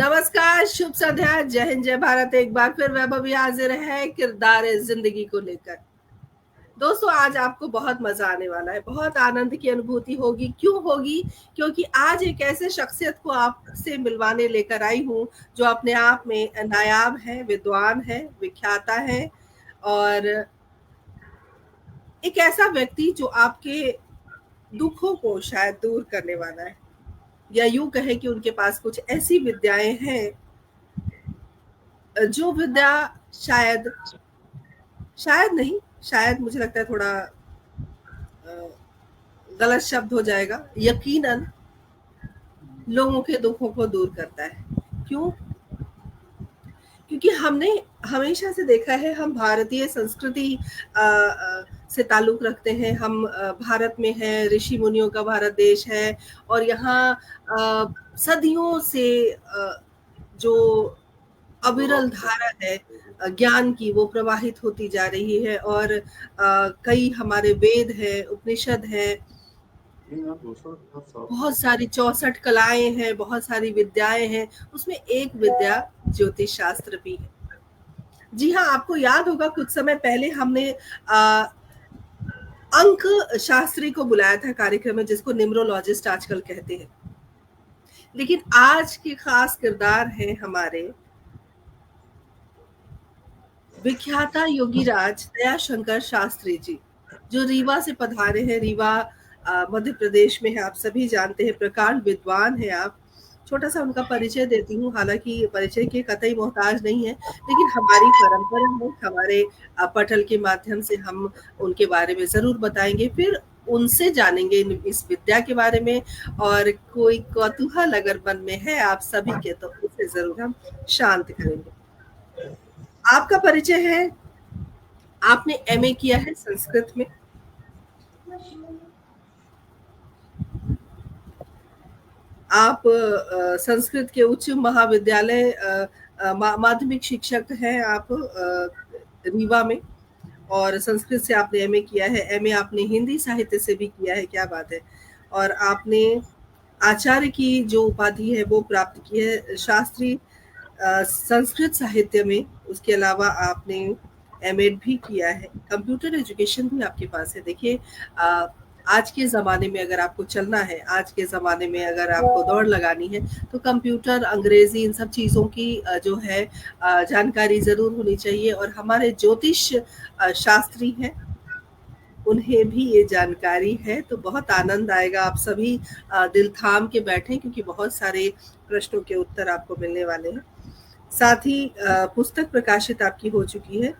नमस्कार, शुभ संध्या, जय हिंद, जय भारत। एक बार फिर वैभवी हाजिर है किरदार जिंदगी को लेकर। दोस्तों, आज आपको बहुत मजा आने वाला है, बहुत आनंद की अनुभूति होगी। क्यों होगी? क्योंकि आज एक ऐसे शख्सियत को आपसे मिलवाने लेकर आई हूँ जो अपने आप में नायाब है, विद्वान है, विख्याता है और एक ऐसा व्यक्ति जो आपके दुखों को शायद दूर करने वाला है, या यूं कहे कि उनके पास कुछ ऐसी विद्याएं हैं जो विद्या शायद शायद नहीं, शायद मुझे लगता है थोड़ा गलत शब्द हो जाएगा, यकीनन लोगों के दुखों को दूर करता है। क्यों? क्योंकि हमने हमेशा से देखा है, हम भारतीय संस्कृति से ताल्लुक रखते हैं। हम भारत में हैं, ऋषि मुनियों का भारत देश है और यहाँ सदियों से जो अविरल धारा है ज्ञान की, वो प्रवाहित होती जा रही है और कई हमारे वेद है, उपनिषद है, बहुत सारी 64 कलाएं हैं, बहुत सारी विद्याएं हैं। उसमें एक विद्या ज्योतिष शास्त्र भी है। जी हाँ, आपको याद होगा कुछ समय पहले हमने अंक शास्त्री को बुलाया था कार्यक्रम में, जिसको न्यूमरोलॉजिस्ट आजकल कहते हैं। लेकिन आज के खास किरदार हैं हमारे विख्याता योगीराज दयाशंकर शास्त्री जी, जो रीवा से पधारे हैं। रीवा मध्य प्रदेश में है, आप सभी जानते हैं, प्रकांड विद्वान है आप। छोटा सा उनका परिचय देती हूँ, हालांकि परिचय के कतई मोहताज नहीं है, लेकिन हमारी परंपरा है, हमारे पटल के माध्यम से हम उनके बारे में जरूर बताएंगे, फिर उनसे जानेंगे इस विद्या के बारे में। और कोई कौतूहल अगर मन में है आप सभी के, तो उसे जरूर हम शांत करेंगे। आपका परिचय है, आपने एमए किया है संस्कृत में, आप संस्कृत के उच्च महाविद्यालय माध्यमिक शिक्षक हैं आप रीवा में, और संस्कृत से आपने एमए किया है। एमए आपने हिंदी साहित्य से भी किया है, क्या बात है। और आपने आचार्य की जो उपाधि है वो प्राप्त की है शास्त्री संस्कृत साहित्य में। उसके अलावा आपने एमएड भी किया है, कंप्यूटर एजुकेशन भी आपके पास है। देखिए, आज के ज़माने में अगर आपको चलना है, आज के ज़माने में अगर आपको दौड़ लगानी है, तो कंप्यूटर, अंग्रेजी, इन सब चीज़ों की जो है जानकारी ज़रूर होनी चाहिए। और हमारे ज्योतिष शास्त्री हैं, उन्हें भी ये जानकारी है। तो बहुत आनंद आएगा, आप सभी दिल थाम के बैठें, क्योंकि बहुत सारे प्रश्नों के उत्तर आपको मिलने वाले हैं। साथ ही पुस्तक प्रकाशित आपकी हो चुकी है,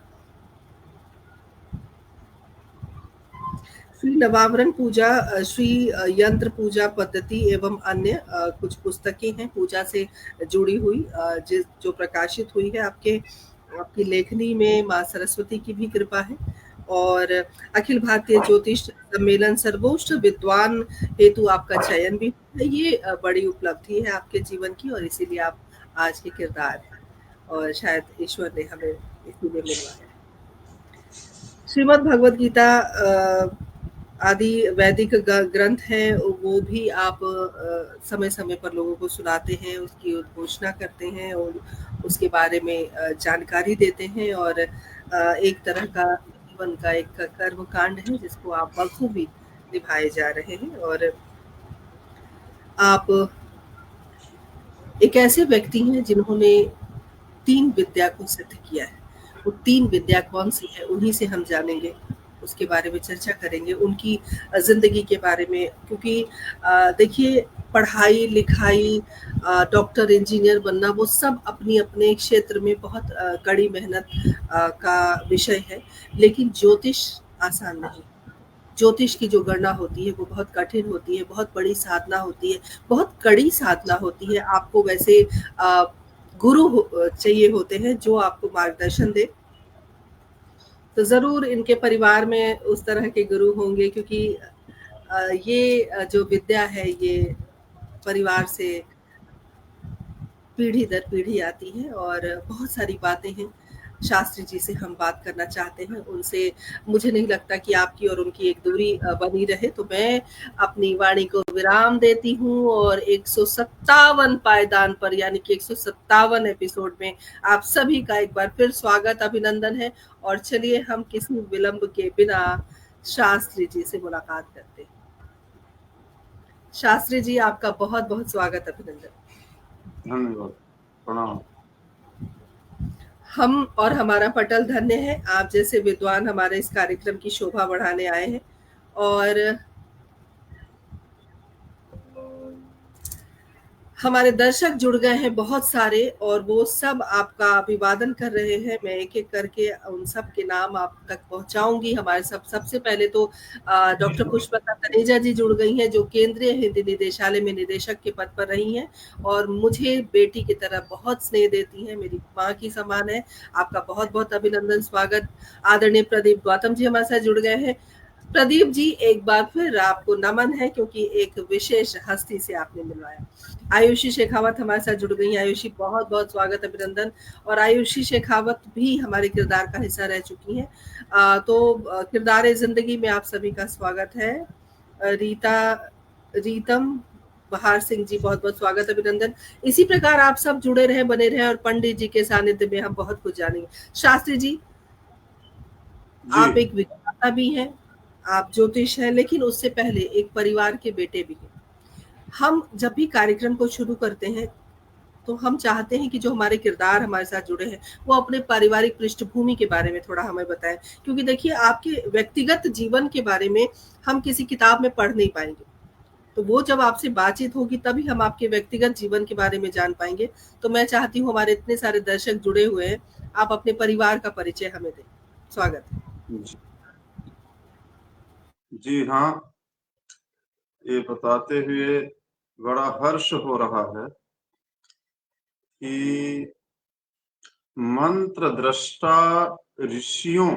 श्री नवावरण पूजा, श्री यंत्र पूजा पद्धति एवं अन्य कुछ पुस्तकें हैं पूजा से जुड़ी हुई, जो प्रकाशित हुई है। आपकी लेखनी में माँ सरस्वती की भी कृपा है। और अखिल भारतीय ज्योतिष सम्मेलन सर्वोच्च विद्वान हेतु आपका चयन भी है। ये बड़ी उपलब्धि है आपके जीवन की, और इसीलिए आप आज के किरदार हैं, और शायद ईश्वर ने हमें इसीलिए मिलवाया। श्रीमद् भगवद गीता आदि वैदिक ग्रंथ हैं, वो भी आप समय समय पर लोगों को सुनाते हैं, उसकी उद्घोषणा करते हैं और उसके बारे में जानकारी देते हैं। और एक तरह का जीवन का एक कर्म कांड है जिसको आप बखूबी निभाए जा रहे हैं। और आप एक ऐसे व्यक्ति हैं जिन्होंने 3 विद्या को सिद्ध किया है। वो 3 विद्या कौन-सी है, उन्हीं से हम जानेंगे, उसके बारे में चर्चा करेंगे, उनकी ज़िंदगी के बारे में। क्योंकि देखिए, पढ़ाई-लिखाई, डॉक्टर, इंजीनियर बनना, वो सब अपनी-अपने क्षेत्र में बहुत कड़ी मेहनत का विषय है, लेकिन ज्योतिष आसान नहीं। ज्योतिष की जो गणना होती है वो बहुत कठिन होती है, बहुत बड़ी साधना होती है, बहुत कड़ी साधना होती है। आपको वैसे गुरु चाहिए होते हैं जो आपको मार्गदर्शन दे। तो ज़रूर इनके परिवार में उस तरह के गुरु होंगे, क्योंकि ये जो विद्या है ये परिवार से पीढ़ी दर पीढ़ी आती है। और बहुत सारी बातें हैं शास्त्री जी से हम बात करना चाहते हैं। उनसे मुझे नहीं लगता कि आपकी और उनकी एक दूरी बनी रहे, तो मैं अपनी वाणी को विराम देती हूँ और 157 पायदान पर यानी कि 157 एपिसोड में आप सभी का एक बार फिर स्वागत, अभिनंदन है। और चलिए हम किसी विलंब के बिना शास्त्री जी से मुलाकात करते हैं। शास्त्री जी, आपका बहुत बहुत स्वागत, अभिनंदन। धन्यवाद, प्रणाम। हम और हमारा पटल धन्य है, आप जैसे विद्वान हमारे इस कार्यक्रम की शोभा बढ़ाने आए हैं। और हमारे दर्शक जुड़ गए हैं बहुत सारे, और वो सब आपका अभिवादन कर रहे हैं। मैं एक एक करके उन सब के नाम आप तक पहुंचाऊंगी। हमारे सबसे पहले तो डॉक्टर पुष्पलता तनेजा जी जुड़ गई हैं, जो केंद्रीय हिंदी निदेशालय में निदेशक के पद पर रही हैं और मुझे बेटी की तरह बहुत स्नेह देती हैं, मेरी माँ की समान है। आपका बहुत बहुत अभिनंदन, स्वागत। आदरणीय प्रदीप गौतम जी हमारे साथ जुड़ गए हैं। प्रदीप जी, एक बार फिर आपको नमन है, क्योंकि एक विशेष हस्ती से आपने मिलवाया। आयुषी शेखावत हमारे साथ जुड़ गई हैं। आयुषी, बहुत बहुत स्वागत, अभिनंदन। और आयुषी शेखावत भी हमारे किरदार का हिस्सा रह चुकी हैं। किरदार जिंदगी में आप सभी का स्वागत है। रीतम बहार सिंह जी, बहुत बहुत स्वागत, अभिनंदन। इसी प्रकार आप सब जुड़े रहे, बने रहे, और पंडित जी के सानिध्य में हम बहुत कुछ जानेंगे। शास्त्री जी, आप एक विज्ञाता भी हैं, आप ज्योतिष हैं, लेकिन उससे पहले एक परिवार के बेटे भी हैं। हम जब भी कार्यक्रम को शुरू करते हैं तो हम चाहते हैं कि जो हमारे किरदार हमारे साथ जुड़े हैं वो अपने पारिवारिक पृष्ठभूमि के बारे में थोड़ा हमें बताएं, क्योंकि देखिए, आपके व्यक्तिगत जीवन के बारे में हम किसी किताब में पढ़ नहीं पाएंगे। तो वो जब आपसे बातचीत होगी तभी हम आपके व्यक्तिगत जीवन के बारे में जान पाएंगे। तो मैं चाहती हूँ, हमारे इतने सारे दर्शक जुड़े हुए हैं, आप अपने परिवार का परिचय हमें दें। स्वागत है। जी हाँ, ये बताते हुए बड़ा हर्ष हो रहा है कि मंत्र दृष्टा ऋषियों,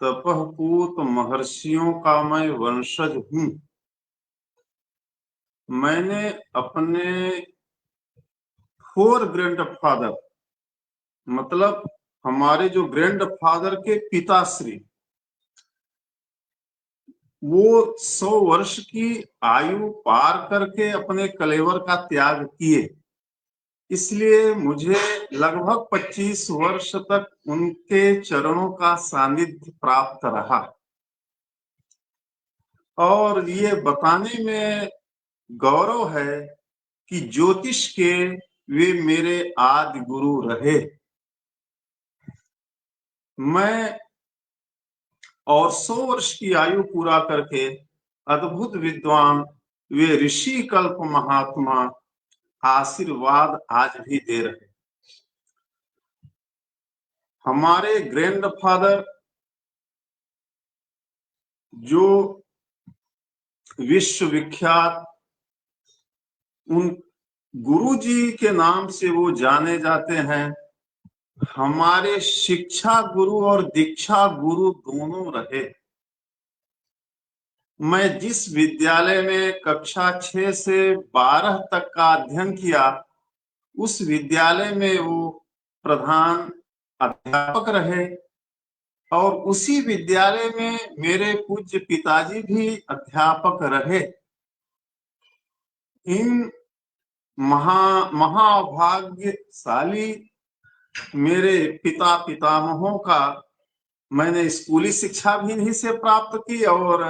तपःपूत महर्षियों का मैं वंशज हूँ। मैंने अपने 4 ग्रैंडफादर, मतलब हमारे जो ग्रैंडफादर के पिताश्री, वो 100 वर्ष की आयु पार करके अपने कलेवर का त्याग किए। इसलिए मुझे लगभग 25 वर्ष तक उनके चरणों का सानिध्य प्राप्त रहा। और ये बताने में गौरव है कि ज्योतिष के वे मेरे आदि गुरु रहे। मैं और 100 वर्ष की आयु पूरा करके अद्भुत विद्वान वे ऋषि कल्प महात्मा आशीर्वाद आज भी दे रहे। हमारे ग्रैंडफादर जो विश्वविख्यात, उन गुरुजी के नाम से वो जाने जाते हैं, हमारे शिक्षा गुरु और दीक्षा गुरु दोनों रहे। मैं जिस विद्यालय में कक्षा 6 से 12 तक का अध्ययन किया, उस विद्यालय में वो प्रधान अध्यापक रहे, और उसी विद्यालय में मेरे पूज्य पिताजी भी अध्यापक रहे। इन महाभाग्यशाली मेरे पिता पितामहों का मैंने स्कूली शिक्षा भी इन्हीं से प्राप्त की और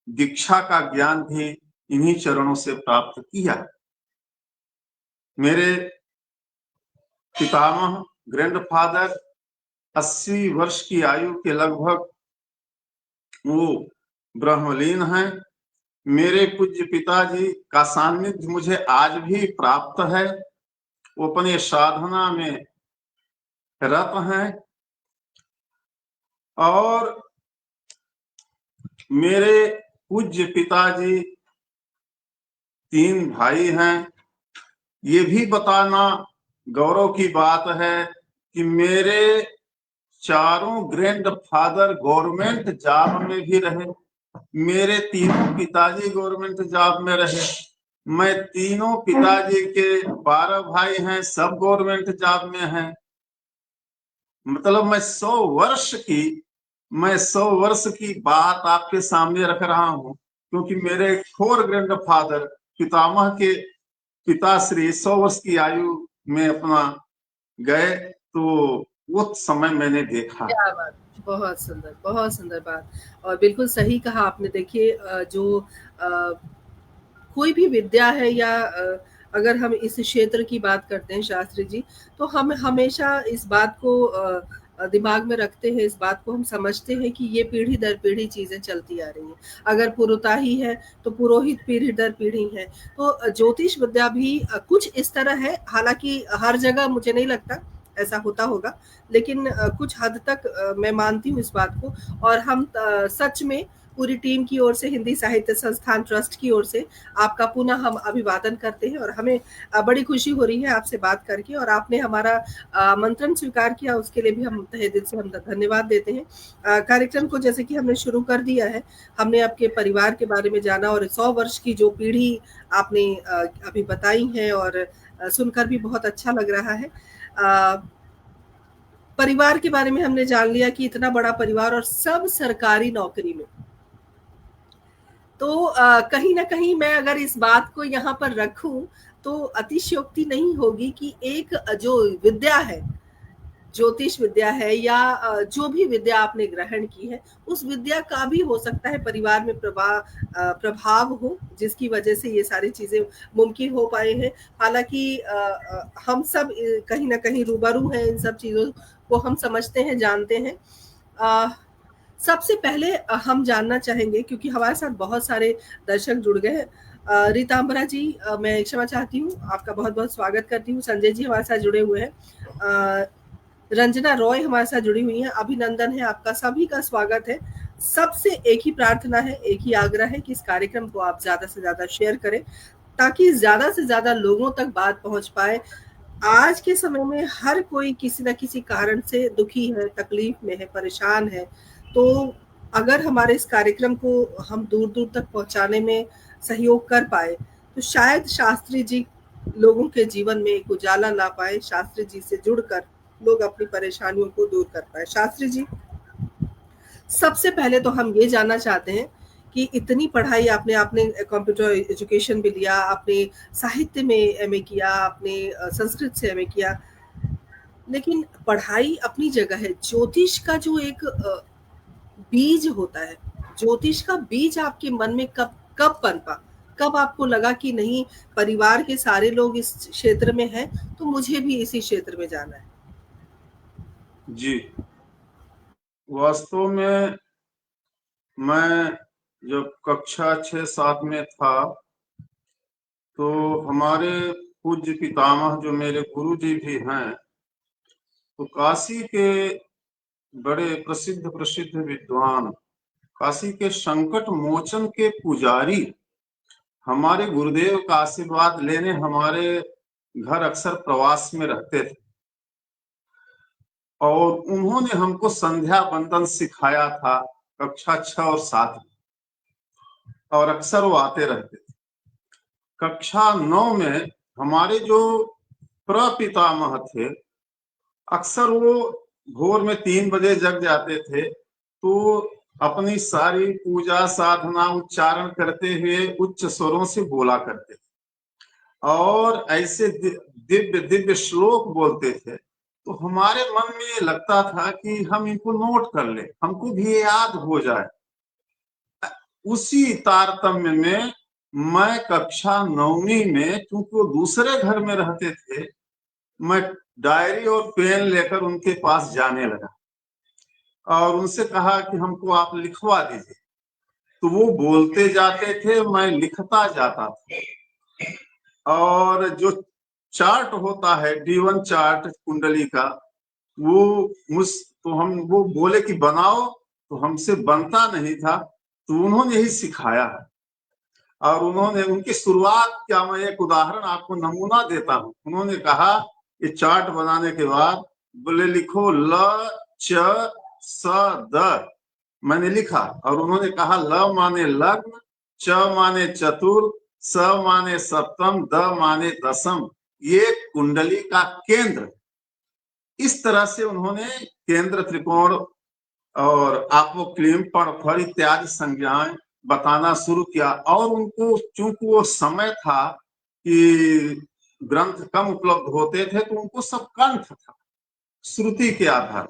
दीक्षा का ज्ञान भी इन्हीं चरणों से प्राप्त किया। मेरे पितामह ग्रैंडफादर 80 वर्ष की आयु के लगभग वो ब्रह्मलीन हैं। मेरे पूज्य पिताजी का सानिध्य मुझे आज भी प्राप्त है। वो अपने साधना में रत हैं। और मेरे पूज्य पिताजी 3 भाई हैं। ये भी बताना गौरव की बात है कि मेरे चारों ग्रैंडफादर गवर्नमेंट जॉब में भी रहे। मेरे तीनों पिताजी गवर्नमेंट जॉब में रहे। मैं तीनों पिताजी के 12 भाई हैं, सब गवर्नमेंट जॉब में हैं। मतलब मैं 100 वर्ष की बात आपके सामने रख रहा हूँ, क्योंकि मेरे फोर ग्रैंड फादर पितामह के पिताश्री 100 वर्ष की आयु में अपना गए, तो वो समय मैंने देखा है। क्या बात! बहुत सुंदर बात। और बिल्कुल सही कहा आपने। देखिए जो कोई भी विद्या है या अगर हम इस क्षेत्र की बात करते हैं शास्त्री जी, तो हम हमेशा इस बात को दिमाग में रखते हैं, इस बात को हम समझते हैं कि ये पीढ़ी दर पीढ़ी चीज़ें चलती आ रही हैं। अगर पुरोताही है, तो पुरोहित पीढ़ी दर पीढ़ी है। तो ज्योतिष विद्या भी कुछ इस तरह है, हालाँकि हर जगह मुझे नहीं लगता ऐसा होता होगा, लेकिन कुछ हद तक मैं मानती हूँ इस बात को। और हम सच में पूरी टीम की ओर से, हिंदी साहित्य संस्थान ट्रस्ट की ओर से आपका पुनः हम अभिवादन करते हैं। और हमें बड़ी खुशी हो रही है आपसे बात करके, और आपने हमारा आमंत्रण स्वीकार किया, उसके लिए भी हम तहे दिल से हम धन्यवाद देते हैं। कार्यक्रम को जैसे कि हमने शुरू कर दिया है, हमने आपके परिवार के बारे में जाना, और 100 वर्ष की जो पीढ़ी आपने अभी बताई है, और सुनकर भी बहुत अच्छा लग रहा है। परिवार के बारे में हमने जान लिया कि इतना बड़ा परिवार और सब सरकारी नौकरी में। तो कहीं न कहीं मैं अगर इस बात को यहाँ पर रखूँ, तो अतिशयोक्ति नहीं होगी कि एक जो विद्या है, ज्योतिष विद्या है, या जो भी विद्या आपने ग्रहण की है, उस विद्या का भी हो सकता है परिवार में प्रभाव हो, जिसकी वजह से ये सारी चीज़ें मुमकिन हो पाए हैं। हालाँकि हम सब कहीं न कहीं रूबरू हैं इन सब चीज़ों को, हम समझते हैं, जानते हैं। अ, सबसे पहले हम जानना चाहेंगे, क्योंकि हमारे साथ बहुत सारे दर्शक जुड़ गए हैं। रीतांबरा जी, मैं क्षमा चाहती हूँ, आपका बहुत-बहुत स्वागत करती हूँ। संजय जी हमारे साथ जुड़े हुए हैं। रंजना रॉय हमारे साथ जुड़ी हुई हैं। अभिनंदन है, आपका सभी का स्वागत है। सबसे एक ही प्रार्थना है, एक ही आग्रह है कि इस कार्यक्रम को आप ज़्यादा से ज़्यादा शेयर करें, ताकि ज़्यादा से ज़्यादा लोगों तक बात पहुँच पाए। आज के समय में हर कोई किसी न किसी कारण से दुखी है, तकलीफ में है, परेशान है। तो अगर हमारे इस कार्यक्रम को हम दूर-दूर तक पहुँचाने में सहयोग कर पाए, तो शायद शास्त्री जी लोगों के जीवन में एक उजाला ला पाए। शास्त्री जी से जुड़कर लोग अपनी परेशानियों को दूर कर पाए। शास्त्री जी, सबसे पहले तो हम ये जानना चाहते हैं कि इतनी पढ़ाई आपने आपने कंप्यूटर एजुकेशन भी लिया, आपने साहित्य में एमए किया, आपने संस्कृत से एमए किया, लेकिन पढ़ाई अपनी जगह है। ज्योतिष का जो एक बीज होता है, ज्योतिष का बीज आपके मन में कब कब पनपा? कब आपको लगा कि नहीं, परिवार के सारे लोग इस क्षेत्र में हैं, तो मुझे भी इसी क्षेत्र में जाना है? जी, वास्तव में मैं जब कक्षा 6-7 में था, तो हमारे पूज्य पितामह जो मेरे गुरुजी भी हैं, तो काशी के बड़े प्रसिद्ध प्रसिद्ध विद्वान, काशी के संकट मोचन के पुजारी, हमारे गुरुदेव का आशीर्वाद लेने हमारे घर अक्सर प्रवास में रहते थे, और उन्होंने हमको संध्या बंदन सिखाया था कक्षा 6 और 7 में, और अक्सर वो आते रहते थे। कक्षा 9 में हमारे जो प्रपितामह थे, अक्सर वो भोर में 3 बजे जग जाते थे, तो अपनी सारी पूजा साधना उच्चारण करते हुए उच्च स्वरों से बोला करते थे, और ऐसे दिव्य दिव्य श्लोक बोलते थे। तो हमारे मन में ये लगता था कि हम इनको नोट कर ले, हमको भी ये याद हो जाए। उसी तारतम्य में मैं कक्षा 9वीं में, क्योंकि वो दूसरे घर में रहते थे, मैं डायरी और पेन लेकर उनके पास जाने लगा और उनसे कहा कि हमको आप लिखवा दीजिए। तो वो बोलते जाते थे, मैं लिखता जाता था। और जो चार्ट होता है, D1 चार्ट कुंडली का, वो बोले कि बनाओ, तो हमसे बनता नहीं था, तो उन्होंने ही सिखाया है। और उन्होंने, उनकी शुरुआत क्या, मैं एक उदाहरण आपको नमूना देता हूँ। उन्होंने कहा, ये चार्ट बनाने के बाद बोले लिखो ल च स द। मैंने लिखा, और उन्होंने कहा ल माने लग्न, च माने चतुर, स माने सप्तम, द माने दशम, ये कुंडली का केंद्र। इस तरह से उन्होंने केंद्र, त्रिकोण और आपोक्लिम, पणफर इत्यादि संज्ञाएं बताना शुरू किया। और उनको चूंकि वो समय था कि ग्रंथ कम उपलब्ध होते थे, तो उनको सब कंठ था, श्रुति के आधार।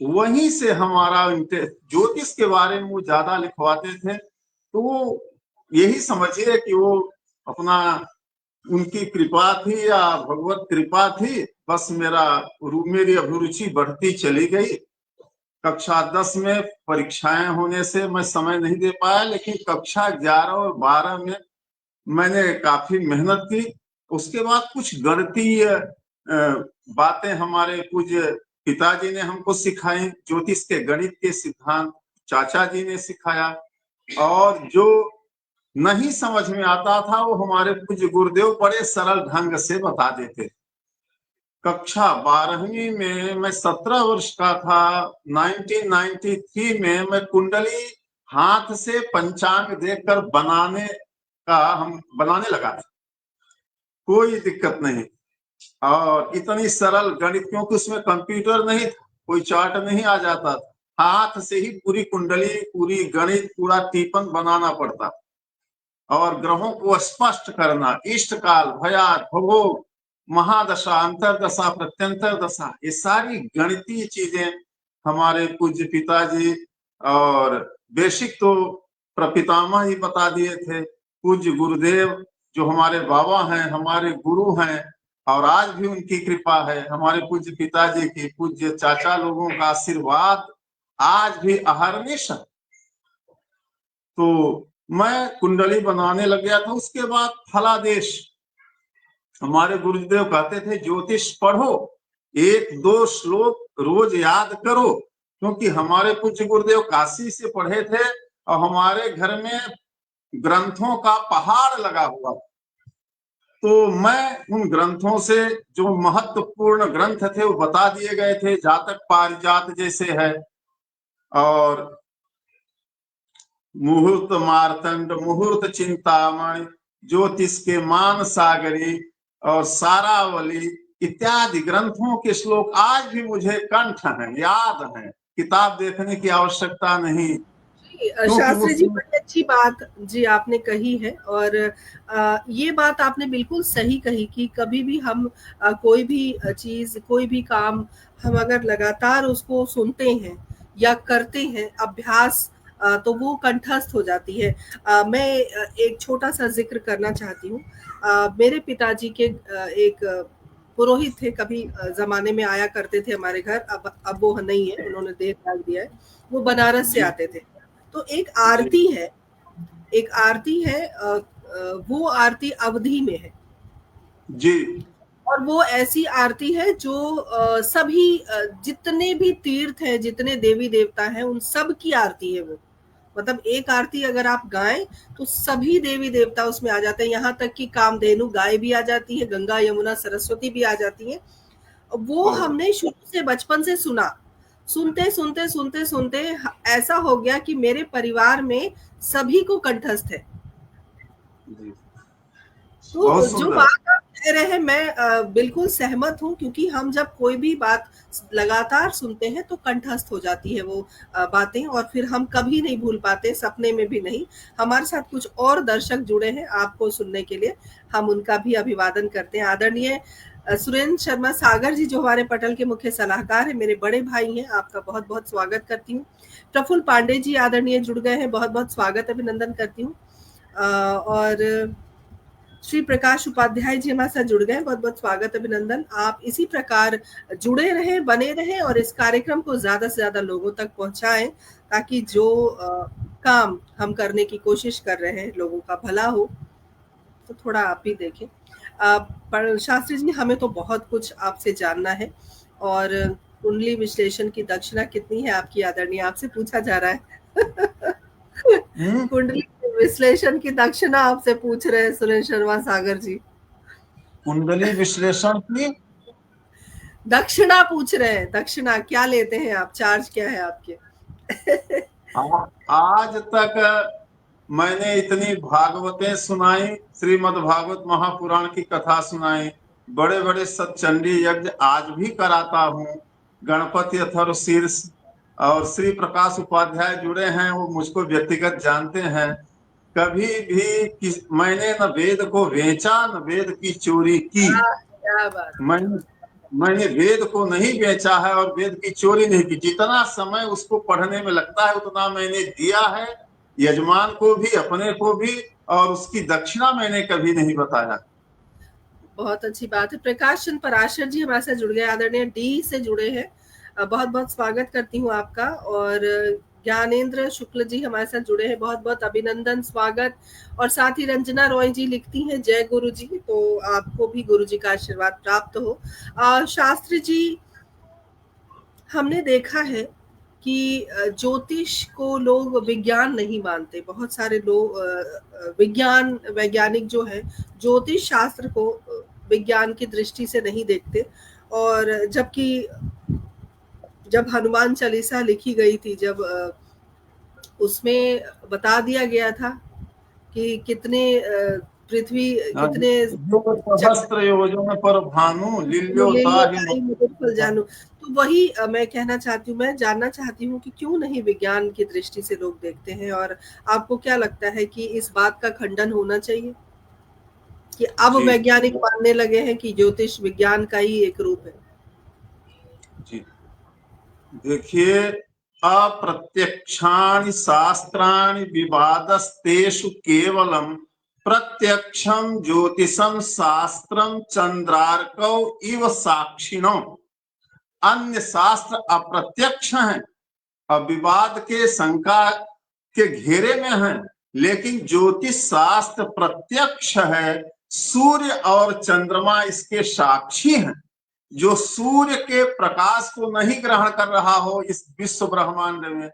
वहीं से हमारा ज्योतिष के बारे में वो ज्यादा लिखवाते थे। तो वो यही समझिए कि वो अपना, उनकी कृपा थी या भगवत कृपा थी, बस मेरी अभिरुचि बढ़ती चली गई। कक्षा 10 में परीक्षाएं होने से मैं समय नहीं दे पाया, लेकिन कक्षा 11 और 12 में मैंने काफी मेहनत की। उसके बाद कुछ गणितीय बातें हमारे पूज्य पिताजी ने हमको सिखाई, ज्योतिष के गणित के सिद्धांत चाचा जी ने सिखाया। और जो नहीं समझ में आता था वो हमारे पूज्य गुरुदेव बड़े सरल ढंग से बता देते। कक्षा 12वीं में मैं 17 वर्ष का था, 1993 में मैं कुंडली हाथ से पंचांग देखकर हम बनाने लगा था, कोई दिक्कत नहीं। और इतनी सरल गणित, क्योंकि उसमें कंप्यूटर नहीं था, कोई चार्ट नहीं आ जाता था, हाथ से ही पूरी कुंडली, पूरी गणित, पूरा टिपन बनाना पड़ता। और ग्रहों को स्पष्ट करना, इष्ट काल, भयात, भोग, महादशा, अंतरदशा, प्रत्यंतर दशा, ये सारी गणितीय चीजें हमारे पूज्य पिताजी और बेसिक तो प्रपितामह ही बता दिए थे। पूज्य गुरुदेव जो हमारे बाबा हैं, हमारे गुरु हैं, और आज भी उनकी कृपा है, हमारे पूज्य पिताजी की, पूज्य चाचा लोगों का आशीर्वाद आज भी अहर्निश। तो मैं कुंडली बनाने लग गया था। उसके बाद फलादेश, हमारे गुरुदेव कहते थे ज्योतिष पढ़ो, 1-2 श्लोक रोज याद करो, क्योंकि हमारे पूज्य गुरुदेव काशी से पढ़े थे और हमारे घर में ग्रंथों का पहाड़ लगा हुआ। तो मैं उन ग्रंथों से, जो महत्वपूर्ण ग्रंथ थे वो बता दिए गए थे, जातक पारिजात जैसे है, और मुहूर्त मार्तंड, मुहूर्त चिंतामणि, ज्योतिष के मान सागरी और सारावली इत्यादि ग्रंथों के श्लोक आज भी मुझे कंठ हैं, याद हैं। किताब देखने की आवश्यकता नहीं, क्योंकि वो शास्त्री जी बड़ी अच्छी बात जी आपने कही है। और ये बात आपने बिल्कुल सही कही कि कभी भी हम कोई भी चीज, कोई भी काम हम अगर लगातार उसको सुनते हैं या करते हैं अभ्यास, तो वो कंठस्थ हो जाती है। मैं एक छोटा सा जिक्र करना चाहती हूँ। मेरे पिताजी के एक पुरोहित थे, कभी जमाने में आया करते थे हमारे घर। अब वो नहीं है, उन्होंने देह त्याग दिया है। वो बनारस से जी आते थे। तो एक जी आरती है, एक आरती है, वो आरती अवधि में है। जी और वो ऐसी आरती है जो सभी जितने भी तीर्थ हैं, जितने देवी देवता हैं, उन सब की आरती है वो। मतलब एक आरती अगर आप गाएं तो सभी देवी देवता उसमें आ जाते हैं, यहाँ तक कि कामधेनु गाय भी आ जाती है, गंगा यमुना सरस्वती भी आ जाती है। वो हमने शुरू से बचपन से सुना, सुनते सुनते सुनते सुनते ऐसा हो गया कि मेरे परिवार में सभी को कंठस्थ है। जी, तो बहुत जो सुंदर। बात आप कह रहे हैं, मैं बिल्कुल सहमत हूँ, क्योंकि हम जब कोई भी बात लगातार सुनते हैं तो कंठस्थ हो जाती है वो बातें, और फिर हम कभी नहीं भूल पाते, सपने में भी नहीं। हमारे साथ कुछ और दर्शक जुड़े हैं आपको सुनने के लिए, हम उनका भी अभिवादन करते हैं। आदरणीय सुरेंद्र शर्मा सागर जी, जो हमारे पटल के मुख्य सलाहकार हैं, मेरे बड़े भाई हैं, आपका बहुत बहुत स्वागत करती हूँ। प्रफुल्ल पांडे जी आदरणीय जुड़ गए हैं, बहुत बहुत स्वागत अभिनंदन करती हूँ। और श्री प्रकाश उपाध्याय जी हमारे साथ जुड़ गए, बहुत बहुत स्वागत अभिनंदन। आप इसी प्रकार जुड़े रहें, बने रहें, और इस कार्यक्रम को ज्यादा से ज्यादा लोगों तक पहुंचाएं, ताकि जो काम हम करने की कोशिश कर रहे हैं लोगों का भला हो। तो थोड़ा आप भी देखें। पर शास्त्री जी, हमें तो बहुत कुछ आपसे जानना है। और कुंडली विश्लेषण की दक्षिणा कितनी है आपकी, आदरणीय आपसे पूछा जा रहा है। कुंडली विश्लेषण की दक्षिणा आपसे पूछ रहे हैं सुरेंद्र शर्मा सागर जी। कुंडली विश्लेषण की दक्षिणा पूछ रहे हैं, दक्षिणा क्या लेते हैं आप, चार्ज क्या है आपके? आज तक मैंने इतनी भागवतें सुनाई, श्रीमद् भागवत महापुराण की कथा सुनाई, बड़े बड़े सतचंडी यज्ञ आज भी कराता हूँ। गणपति अथर्वशीर्ष और श्री प्रकाश उपाध्याय जुड़े हैं, वो मुझको व्यक्तिगत जानते हैं। कभी भी मैंने न वेद को बेचा न वेद की चोरी की। क्या बात है, क्या बात। मैंने वेद को नहीं बेचा है और वेद की चोरी नहीं की। जितना समय उसको पढ़ने में लगता है उतना मैंने दिया है, यजमान को भी अपने को भी, और उसकी दक्षिणा मैंने कभी नहीं बताया। बहुत अच्छी बात है। प्रकाश चंद पराशर जी हमारे साथ जुड़ गए, आदरणीय डी से जुड़े हैं। बहुत बहुत स्वागत करती हूँ आपका। और ज्ञानेंद्र शुक्ल जी हमारे साथ जुड़े हैं, बहुत बहुत अभिनंदन, स्वागत। और साथ ही रंजना रॉय जी लिखती हैं जय गुरु जी, तो आपको भी गुरु जी का आशीर्वाद प्राप्त हो। शास्त्री जी, हमने देखा है कि ज्योतिष को लोग विज्ञान नहीं मानते। बहुत सारे लोग वैज्ञानिक जो है ज्योतिष शास्त्र को विज्ञान की दृष्टि से नहीं देखते। और जबकि जब हनुमान चालीसा लिखी गई थी, जब उसमें बता दिया गया था कि कितने पृथ्वी कितने सहस्त्र योजन पर भानु लील्योताहि। फल जानू। तो वही मैं कहना चाहती हूँ, मैं जानना चाहती हूँ कि क्यों नहीं विज्ञान की दृष्टि से लोग देखते हैं, और आपको क्या लगता है कि इस बात का खंडन होना चाहिए कि अब जी वैज्ञानिक मानने लगे हैं कि ज्योतिष विज्ञान का ही एक रूप है? जी, देखिए, अप्रत्यक्षाणि शास्त्राणि विवादस्तेषु केवलम प्रत्यक्षम ज्योतिषम शास्त्रम चंद्रार्कौ इव साक्षिणो। अन्य शास्त्र अप्रत्यक्ष हैं, विवाद के शंका के घेरे में हैं, लेकिन ज्योतिष शास्त्र प्रत्यक्ष है। सूर्य और चंद्रमा इसके साक्षी हैं। जो सूर्य के प्रकाश को नहीं ग्रहण कर रहा हो इस विश्व ब्रह्मांड में,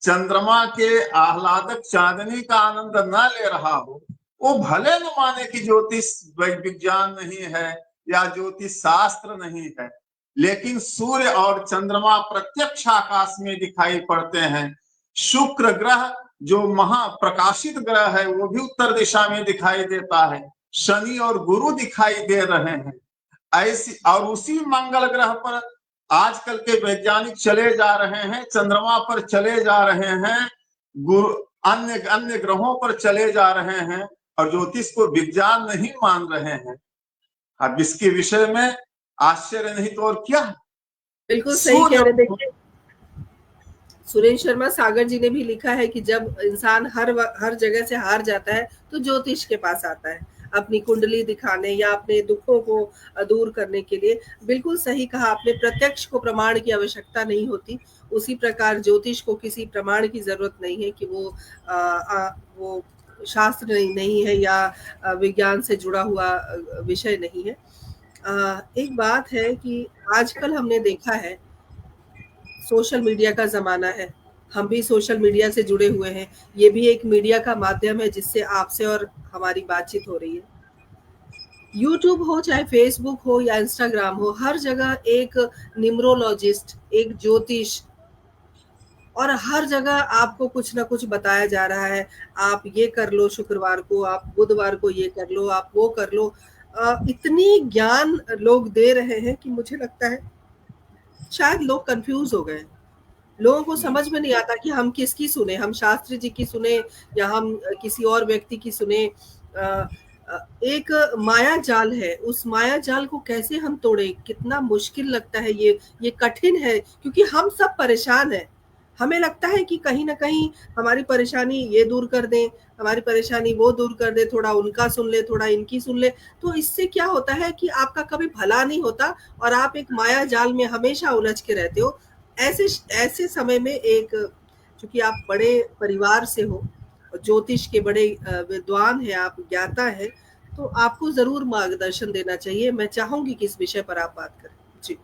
चंद्रमा के आह्लादक चांदनी का आनंद न ले रहा हो, वो भले न माने कि ज्योतिष विज्ञान नहीं है या ज्योतिष शास्त्र नहीं है, लेकिन सूर्य और चंद्रमा प्रत्यक्ष आकाश में दिखाई पड़ते हैं। शुक्र ग्रह जो महाप्रकाशित ग्रह है वो भी उत्तर दिशा में दिखाई देता है। शनि और गुरु दिखाई दे रहे हैं ऐसी। और उसी मंगल ग्रह पर आजकल के वैज्ञानिक चले जा रहे हैं, चंद्रमा पर चले जा रहे हैं, गुरु अन्य अन्य ग्रहों पर चले जा रहे हैं, और ज्योतिष को विज्ञान नहीं मान रहे हैं। अब इसके विषय में आश्चर्य नहीं तो और क्या। बिल्कुल सही कह रहे। देखिए, सुरेश शर्मा सागर जी ने भी लिखा है कि जब इंसान हर जगह से हार जाता है तो ज्योतिष के पास आता है अपनी कुंडली दिखाने या अपने दुखों को दूर करने के लिए। बिल्कुल सही कहा आपने, प्रत्यक्ष को प्रमाण की आवश्यकता नहीं होती, उसी प्रकार ज्योतिष को किसी प्रमाण की जरूरत नहीं है कि वो शास्त्र नहीं है या विज्ञान से जुड़ा हुआ विषय नहीं है। एक बात है कि आजकल हमने देखा है सोशल मीडिया का ज़माना है, हम भी सोशल मीडिया से जुड़े हुए हैं। ये भी एक मीडिया का माध्यम है जिससे आपसे और हमारी बातचीत हो रही है। यूट्यूब हो चाहे फेसबुक हो या इंस्टाग्राम हो, हर जगह एक न्यूमरोलॉजिस्ट, एक ज्योतिष, और हर जगह आपको कुछ ना कुछ बताया जा रहा है। आप ये कर लो शुक्रवार को, आप बुधवार को ये कर लो, आप वो कर लो। इतनी ज्ञान लोग दे रहे हैं कि मुझे लगता है शायद लोग कंफ्यूज हो गए। लोगों को समझ में नहीं आता कि हम किसकी सुने, हम शास्त्री जी की सुने या हम किसी और व्यक्ति की सुने। एक माया जाल है, उस माया जाल को कैसे हम तोड़े, कितना मुश्किल लगता है। ये कठिन है क्योंकि हम सब परेशान हैं। हमें लगता है कि कहीं ना कहीं हमारी परेशानी ये दूर कर दें, हमारी परेशानी वो दूर कर दे, थोड़ा उनका सुन ले, थोड़ा इनकी सुन ले। तो इससे क्या होता है कि आपका कभी भला नहीं होता और आप एक माया जाल में हमेशा उलझ के रहते हो। ऐसे ऐसे समय में एक, चूंकि आप बड़े परिवार से हो, ज्योतिष के बड़े विद्वान हैं, आप ज्ञाता हैं, तो आपको जरूर मार्गदर्शन देना चाहिए। मैं चाहूंगी कि इस विषय पर आप बात करें। जी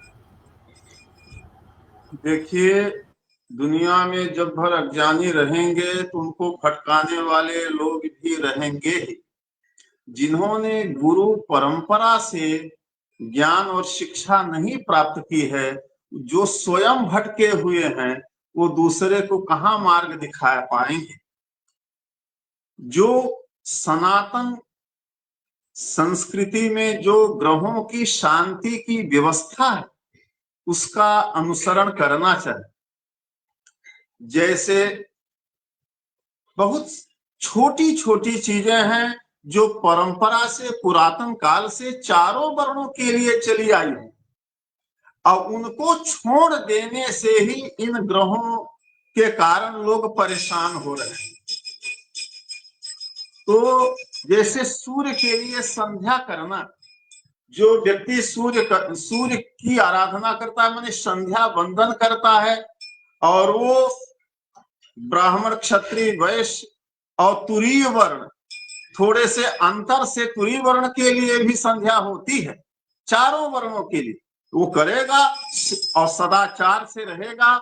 देखिए, दुनिया में जब भर अज्ञानी रहेंगे तो उनको भटकाने वाले लोग भी रहेंगे ही। जिन्होंने गुरु परंपरा से ज्ञान और शिक्षा नहीं प्राप्त की है, जो स्वयं भटके हुए हैं, वो दूसरे को कहाँ मार्ग दिखा पाएंगे। जो सनातन संस्कृति में जो ग्रहों की शांति की व्यवस्था है उसका अनुसरण करना चाहिए। जैसे बहुत छोटी छोटी चीजें हैं जो परंपरा से पुरातन काल से चारों वर्णों के लिए चली आई है, और उनको छोड़ देने से ही इन ग्रहों के कारण लोग परेशान हो रहे हैं। तो जैसे सूर्य के लिए संध्या करना, जो व्यक्ति सूर्य की आराधना करता है, माने संध्या वंदन करता है, और वो ब्राह्मण, क्षत्रिय, वैश्य और तुरीय वर्ण, थोड़े से अंतर से तुरीय वर्ण के लिए भी संध्या होती है, चारों वर्णों के लिए वो करेगा और सदाचार से रहेगा,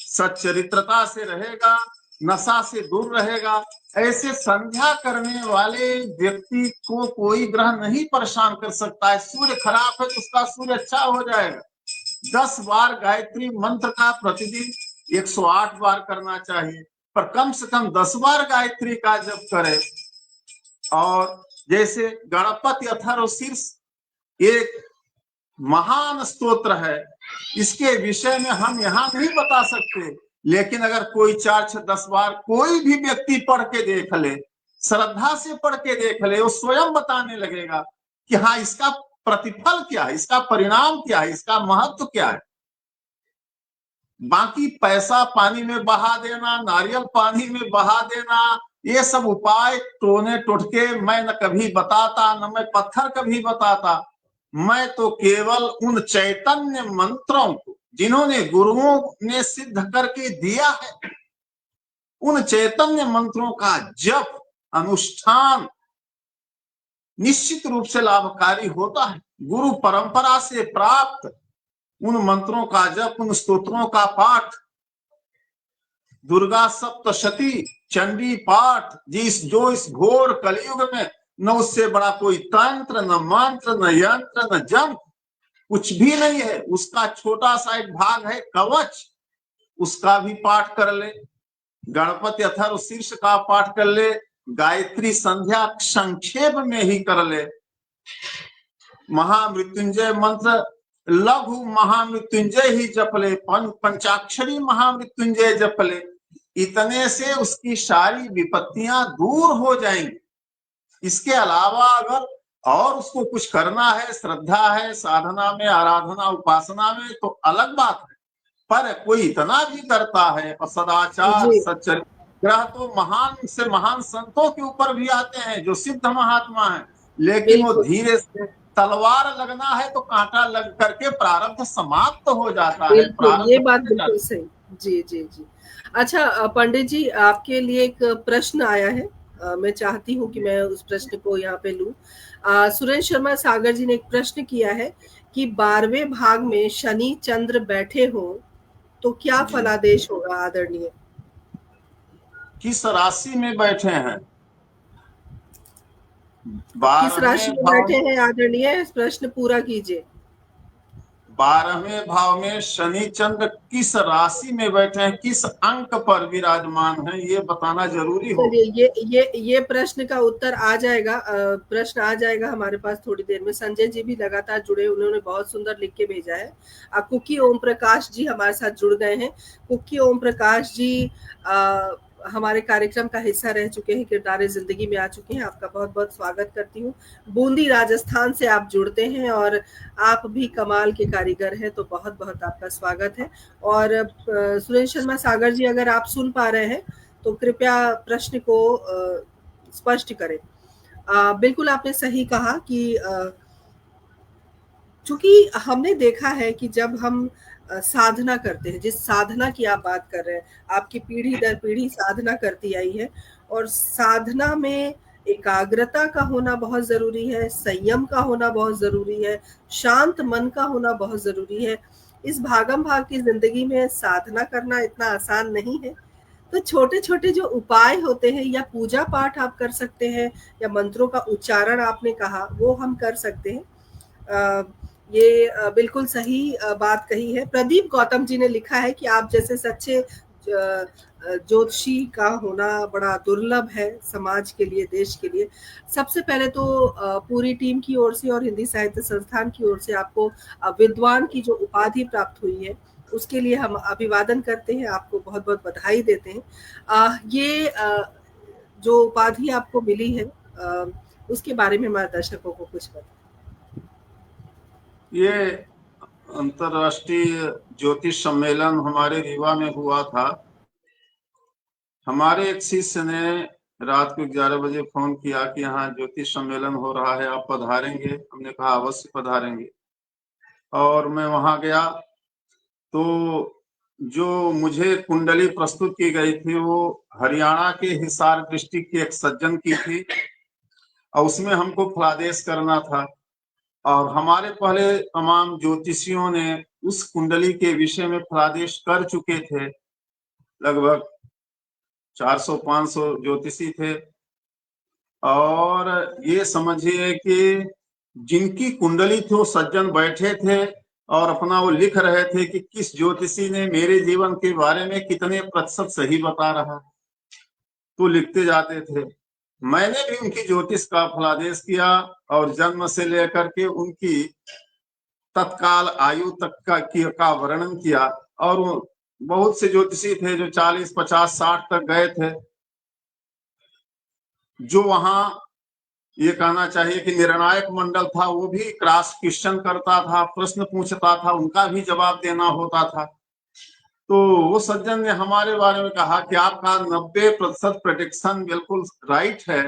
सच्चरित्रता से रहेगा, नशा से दूर रहेगा। ऐसे संध्या करने वाले व्यक्ति को कोई ग्रह नहीं परेशान कर सकता है। सूर्य खराब है तो उसका सूर्य अच्छा हो जाएगा। 10 बार गायत्री मंत्र का प्रतिदिन 108 बार करना चाहिए, पर कम से कम 10 बार गायत्री का जप करे। और जैसे गणपति अथर्वशीर्ष एक महान स्तोत्र है, इसके विषय में हम यहाँ नहीं बता सकते, लेकिन अगर कोई 4-6-10 बार कोई भी व्यक्ति पढ़ के देख ले, श्रद्धा से पढ़ के देख ले, वो स्वयं बताने लगेगा कि हाँ, इसका प्रतिफल क्या है, इसका परिणाम क्या है, इसका महत्व क्या है। बाकी पैसा पानी में बहा देना, नारियल पानी में बहा देना, ये सब उपाय टोने टोटके मैं न कभी बताता, न मैं पत्थर कभी बताता। मैं तो केवल उन चैतन्य मंत्रों को जिन्होंने गुरुओं ने सिद्ध करके दिया है, उन चैतन्य मंत्रों का जप अनुष्ठान निश्चित रूप से लाभकारी होता है। गुरु परंपरा से प्राप्त उन मंत्रों का जप, उन स्तोत्रों का पाठ, दुर्गा सप्तशती, चंडी पाठ, जो इस घोर कलयुग में न उससे बड़ा कोई तंत्र, न मंत्र, न यंत्र, न जंत्र, कुछ भी नहीं है। उसका छोटा सा एक भाग है कवच, उसका भी पाठ कर ले। गणपति अथर्वशीर्ष का पाठ कर ले। गायत्री संध्या संक्षेप में ही कर ले। महामृत्युंजय मंत्र लघु महामृत्युंजय ही जप ले, पंचाक्षरी महामृत्युंजय जप ले। इतने से उसकी सारी विपत्तियां दूर हो जाएंगी। इसके अलावा अगर और उसको कुछ करना है, श्रद्धा है, साधना में, आराधना, उपासना में, तो अलग बात है। पर कोई इतना भी करता है और सदाचार, सच्चरित्र, ग्रह तो महान से महान संतों के ऊपर भी आते हैं जो सिद्ध महात्मा हैं, लेकिन वो धीरे से, तलवार लगना है तो कांटा लग करके प्रारब्ध समाप्त हो जाता है। ये बात बिल्कुल सही। जी जी जी। अच्छा पंडित जी, आपके लिए एक प्रश्न आया है, मैं चाहती हूँ कि मैं उस प्रश्न को यहाँ पे लूं। सुरेश शर्मा सागर जी ने एक प्रश्न किया है कि 12वें भाग में शनि चंद्र बैठे हो तो क्या फलादेश होगा आदरणीय? किस राशि में बैठे हैं? किस राशि में बैठे हैं आदरणीय, प्रश्न पूरा कीजिए। 12वें भाव में शनि चंद्र किस राशि में बैठे हैं, किस अंक पर विराजमान है, ये बताना जरूरी हो। ये प्रश्न का उत्तर आ जाएगा, प्रश्न आ जाएगा हमारे पास थोड़ी देर में। संजय जी भी लगातार जुड़े, उन्होंने बहुत सुंदर लिख के भेजा है। कुकी ओम प्रकाश जी हमारे साथ जुड़ गए हैं। कुकी ओम प्रकाश जी हमारे कार्यक्रम का हिस्सा रह चुके हैं, किरदारे जिंदगी में आ चुके हैं। आपका बहुत बहुत स्वागत करती हूँ। बूंदी राजस्थान से आप जुड़ते हैं और आप भी कमाल के कारीगर हैं, तो बहुत बहुत आपका स्वागत है। और सुरेश शर्मा सागर जी, अगर आप सुन पा रहे हैं तो कृपया प्रश्न को स्पष्ट करें। बिल्कुल आपने सही कहा कि चूंकि हमने देखा है कि जब हम साधना करते हैं, जिस साधना की आप बात कर रहे हैं, आपकी पीढ़ी दर पीढ़ी साधना करती आई है, और साधना में एकाग्रता का होना बहुत जरूरी है, संयम का होना बहुत जरूरी है, शांत मन का होना बहुत जरूरी है। इस भागम भाग की जिंदगी में साधना करना इतना आसान नहीं है। तो छोटे छोटे जो उपाय होते हैं, या पूजा पाठ आप कर सकते हैं, या मंत्रों का उच्चारण आपने कहा वो हम कर सकते हैं। ये बिल्कुल सही बात कही है। प्रदीप गौतम जी ने लिखा है कि आप जैसे सच्चे ज्योतिषी का होना बड़ा दुर्लभ है समाज के लिए, देश के लिए। सबसे पहले तो पूरी टीम की ओर से और हिंदी साहित्य संस्थान की ओर से आपको विद्वान की जो उपाधि प्राप्त हुई है, उसके लिए हम अभिवादन करते हैं, आपको बहुत-बहुत बधाई देते हैं। ये जो उपाधि आपको मिली है, उसके बारे में हमारे दर्शकों को कुछ बताएं। ये अंतर्राष्ट्रीय ज्योतिष सम्मेलन हमारे रीवा में हुआ था। हमारे एक शिष्य ने रात को 11 बजे फोन किया कि यहाँ ज्योतिष सम्मेलन हो रहा है, आप पधारेंगे? हमने कहा अवश्य पधारेंगे। और मैं वहां गया तो जो मुझे कुंडली प्रस्तुत की गई थी वो हरियाणा के हिसार डिस्ट्रिक्ट की एक सज्जन की थी, और उसमें हमको फलादेश करना था। और हमारे पहले तमाम ज्योतिषियों ने उस कुंडली के विषय में फलादेश कर चुके थे। लगभग 400-500 ज्योतिषी थे। और ये समझिए कि जिनकी कुंडली थी वो सज्जन बैठे थे और अपना वो लिख रहे थे कि किस ज्योतिषी ने मेरे जीवन के बारे में कितने प्रतिशत सही बता रहा, तो लिखते जाते थे। मैंने भी उनकी ज्योतिष का फलादेश किया और जन्म से लेकर के उनकी तत्काल आयु तक का वर्णन किया। और बहुत से ज्योतिषी थे जो 40, 50, 60 तक गए थे, जो वहां ये कहना चाहिए कि निर्णायक मंडल था, वो भी क्रॉस क्वेश्चन करता था, प्रश्न पूछता था, उनका भी जवाब देना होता था। तो वो सज्जन ने हमारे बारे में कहा कि आपका 90% प्रेडिक्शन बिल्कुल राइट है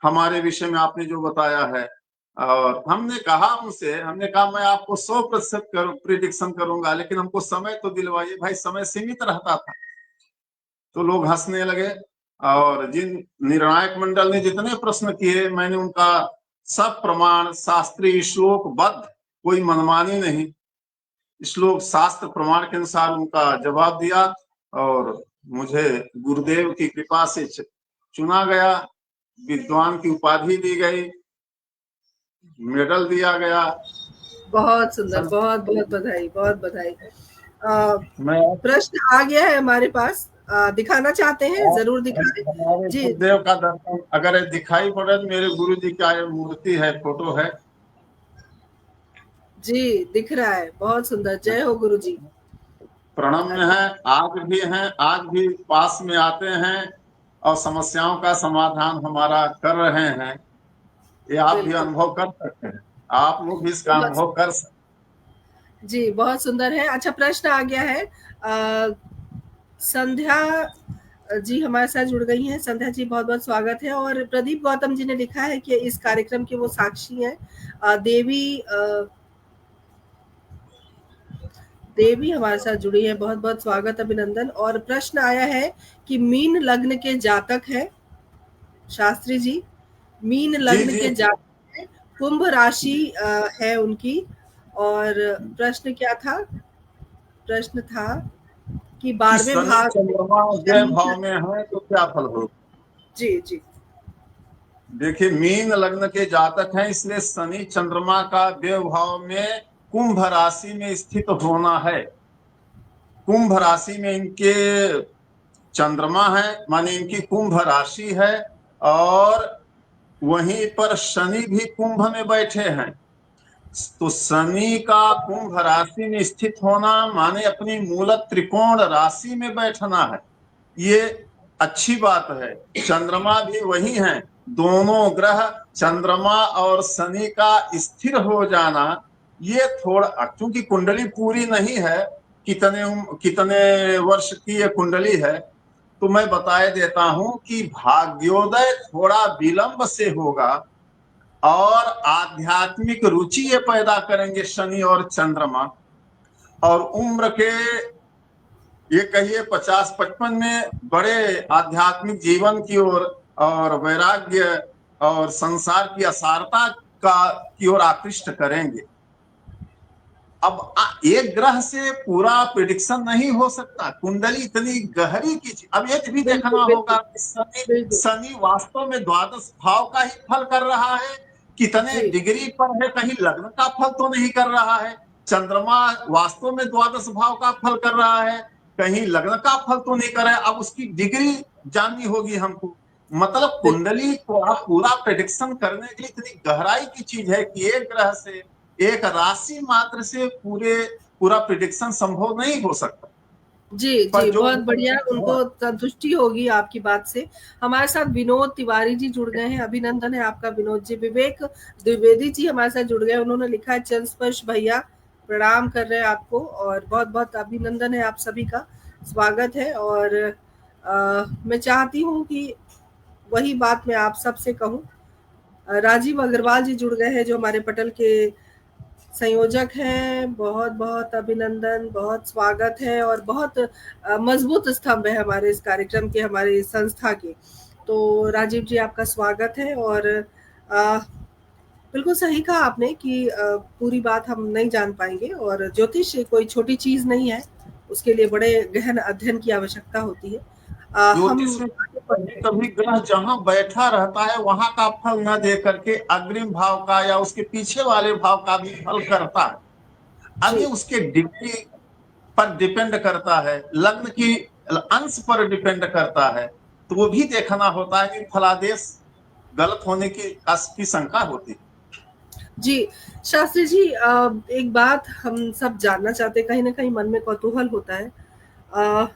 हमारे विषय में, आपने जो बताया है। और हमने कहा उनसे, हमने कहा मैं आपको 100% प्रिडिक्शन करूंगा, लेकिन हमको समय तो दिलवाइए। भाई समय सीमित रहता था। तो लोग हंसने लगे। और जिन निर्णायक मंडल ने जितने प्रश्न किए, मैंने उनका सब प्रमाण शास्त्रीय श्लोकबद्ध, कोई मनमानी नहीं, श्लोक शास्त्र प्रमाण के अनुसार उनका जवाब दिया। और मुझे गुरुदेव की कृपा से चुना गया, विद्वान की उपाधि दी गई, मेडल दिया गया। बहुत सुंदर, बहुत बहुत बधाई, बहुत बधाई। मैं प्रश्न आ गया है हमारे पास, दिखाना चाहते हैं? जरूर दिखाएं। हमारे जी गुरुदेव का दर्शन अगर दिखाई पड़े तो मेरे गुरु जी का ये मूर्ति है, फोटो है। जी, दिख रहा है, बहुत सुंदर। जय हो गुरु जी। प्रणम्य है, आज भी हैं, आज भी पास में आते हैं और समस्याओं का समाधान हमारा कर रहे हैं। ये आप भी बिल्कुल, अनुभव कर सकते हैं, आप लोग भी इसका बहुत अनुभव कर सकते जी, बहुत सुंदर है। अच्छा, प्रश्न आ गया है। संध्या जी हमारे साथ जुड़ गई हैं। संध्या जी, बहुत-बहुत स्वागत है। और प्रदीप गौतम जी ने लिखा है कि इस कार्यक्रम के वो साक्षी हैं। देवी हमारे साथ जुड़ी है, बहुत-बहुत स्वागत, अभिनंदन। और प्रश्न आया है कि मीन लग्न के जातक है शास्त्री जी, मीन जी लग्न जी। के जातक है, कुंभ राशि है उनकी। और प्रश्न क्या था? प्रश्न था कि कि 12वें शनि भाव चंद्रमा जय शनि। भाव में है तो क्या फल होगा? जी, जी। देखिए, मीन लग्न के जातक हैं, इसलिए शनि चंद्रमा का देव भाव में कुंभ राशि में स्थित होना है। कुंभ राशि में इनके चंद्रमा है, माने इनकी कुंभ राशि है। और वहीं पर शनि भी कुंभ में बैठे हैं। तो शनि का कुंभ राशि में स्थित होना माने अपनी मूल त्रिकोण राशि में बैठना है, ये अच्छी बात है। चंद्रमा भी वही है, दोनों ग्रह चंद्रमा और शनि का स्थिर हो जाना, ये थोड़ा, क्योंकि कुंडली पूरी नहीं है, कितने वर्ष की ये कुंडली है, तो मैं बताए देता हूं कि भाग्योदय थोड़ा विलंब से होगा और आध्यात्मिक रुचि ये पैदा करेंगे शनि और चंद्रमा। और उम्र के ये कहिए 50-55 में बड़े आध्यात्मिक जीवन की ओर और वैराग्य और संसार की असारता की ओर आकृष्ट करेंगे। अब एक ग्रह से पूरा प्रिडिक्शन नहीं हो सकता, कुंडली इतनी गहरी की चीज। अब ये भी बिल्कुल, देखना होगा बिल्कुल, कि शनि बिल्कुल। शनि वास्तव में द्वादश भाव का ही फल कर रहा है, कितने जी, डिग्री पर है, कहीं लग्न का फल तो नहीं कर रहा है। चंद्रमा वास्तव में द्वादश भाव का फल कर रहा है, कहीं लग्न का फल तो नहीं करे, अब उसकी डिग्री जाननी होगी हमको। मतलब कुंडली को आप पूरा प्रेडिक्शन करने के लिए इतनी गहराई की चीज है कि एक ग्रह से, एक राशि मात्र से पूरा प्रेडिक्शन संभव नहीं हो सकता। जी, पर जी, जो बहुत बढ़िया, उनको संतुष्टि होगी आपकी बात से। हमारे साथ विनोद तिवारी जी जुड़ गए हैं, अभिनंदन है आपका विनोद जी। विवेक द्विवेदी जी हमारे साथ जुड़ गए, उन्होंने लिखा है चरण स्पर्श भैया, प्रणाम कर रहे हैं आपको और बहुत-बहुत अभिनंदन है आप सभी का, स्वागत है। और मैं चाहती हूँ कि वही बात मैं आप सबसे कहूँ। राजीव अग्रवाल जी जुड़ गए हैं जो हमारे पटल के संयोजक हैं, बहुत-बहुत अभिनंदन, बहुत स्वागत है और बहुत मजबूत स्तंभ है हमारे इस कार्यक्रम के, हमारी संस्था के। तो राजीव जी आपका स्वागत है। और बिल्कुल सही कहा आपने कि पूरी बात हम नहीं जान पाएँगे और ज्योतिष कोई छोटी चीज़ नहीं है, उसके लिए बड़े गहन अध्ययन की आवश्यकता होती है। ज्योतिष हम में कभी कभी ग्रह जहां बैठा रहता है वहां का फल न दे करके अग्रिम भाव का या उसके पीछे वाले भाव का भी फल करता है। अब ये जी, उसके डिग्री पर डिपेंड करता है, लग्न की अंश पर डिपेंड करता है, तो वो भी देखना होता है कि फलादेश गलत होने की शंका होती है। जी, शास्त्री जी एक बात हम सब जानना चाहते हैं, कहीं न कहीं मन में कौतूहल होता है। अ,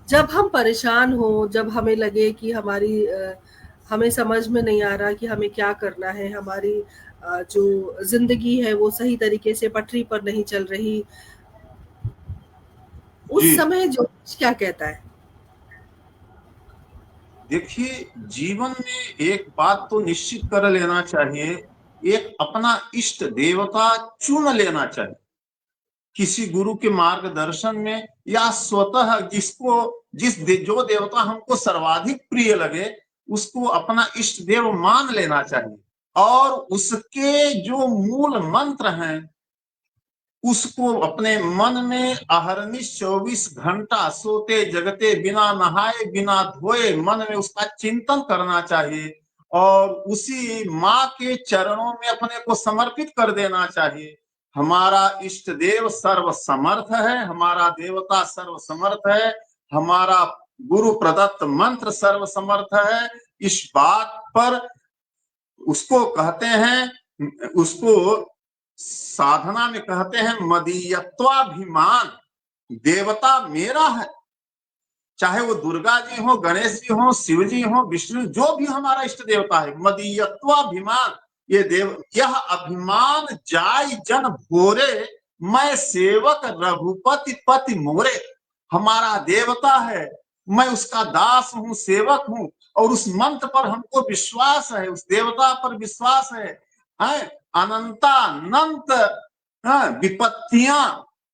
जब हम परेशान हों, जब हमें लगे कि हमें समझ में नहीं आ रहा कि हमें क्या करना है, हमारी जो ज़िंदगी है वो सही तरीके से पटरी पर नहीं चल रही, जी उस समय ज्योतिष क्या कहता है? देखिए, जीवन में एक बात तो निश्चित कर लेना चाहिए, एक अपना इष्ट देवता चुन लेना चाहिए। किसी गुरु के मार्गदर्शन में या स्वतः जो देवता हमको सर्वाधिक प्रिय लगे उसको अपना इष्ट देव मान लेना चाहिए और उसके जो मूल मंत्र हैं उसको अपने मन में अहरनिश 24 घंटा सोते जगते बिना नहाए बिना धोए मन में उसका चिंतन करना चाहिए और उसी माँ के चरणों में अपने को समर्पित कर देना चाहिए। हमारा इष्ट देव सर्व समर्थ है, हमारा देवता सर्व समर्थ है, हमारा गुरु प्रदत्त मंत्र सर्व समर्थ है। इस बात पर उसको कहते हैं, उसको साधना में कहते हैं मदीयत्वाभिमान। देवता मेरा है, चाहे वो दुर्गा जी हो, गणेश जी हो, शिव जी हो, विष्णु, जो भी हमारा इष्ट देवता है। मदीयत्वाभिमान, यह अभिमान जाय जन भोरे, मैं सेवक रघुपति पति मोरे। हमारा देवता है, मैं उसका दास हूँ, सेवक हूँ और उस मंत्र पर हमको विश्वास है, उस देवता पर विश्वास है। अनंतानंत विपत्तियां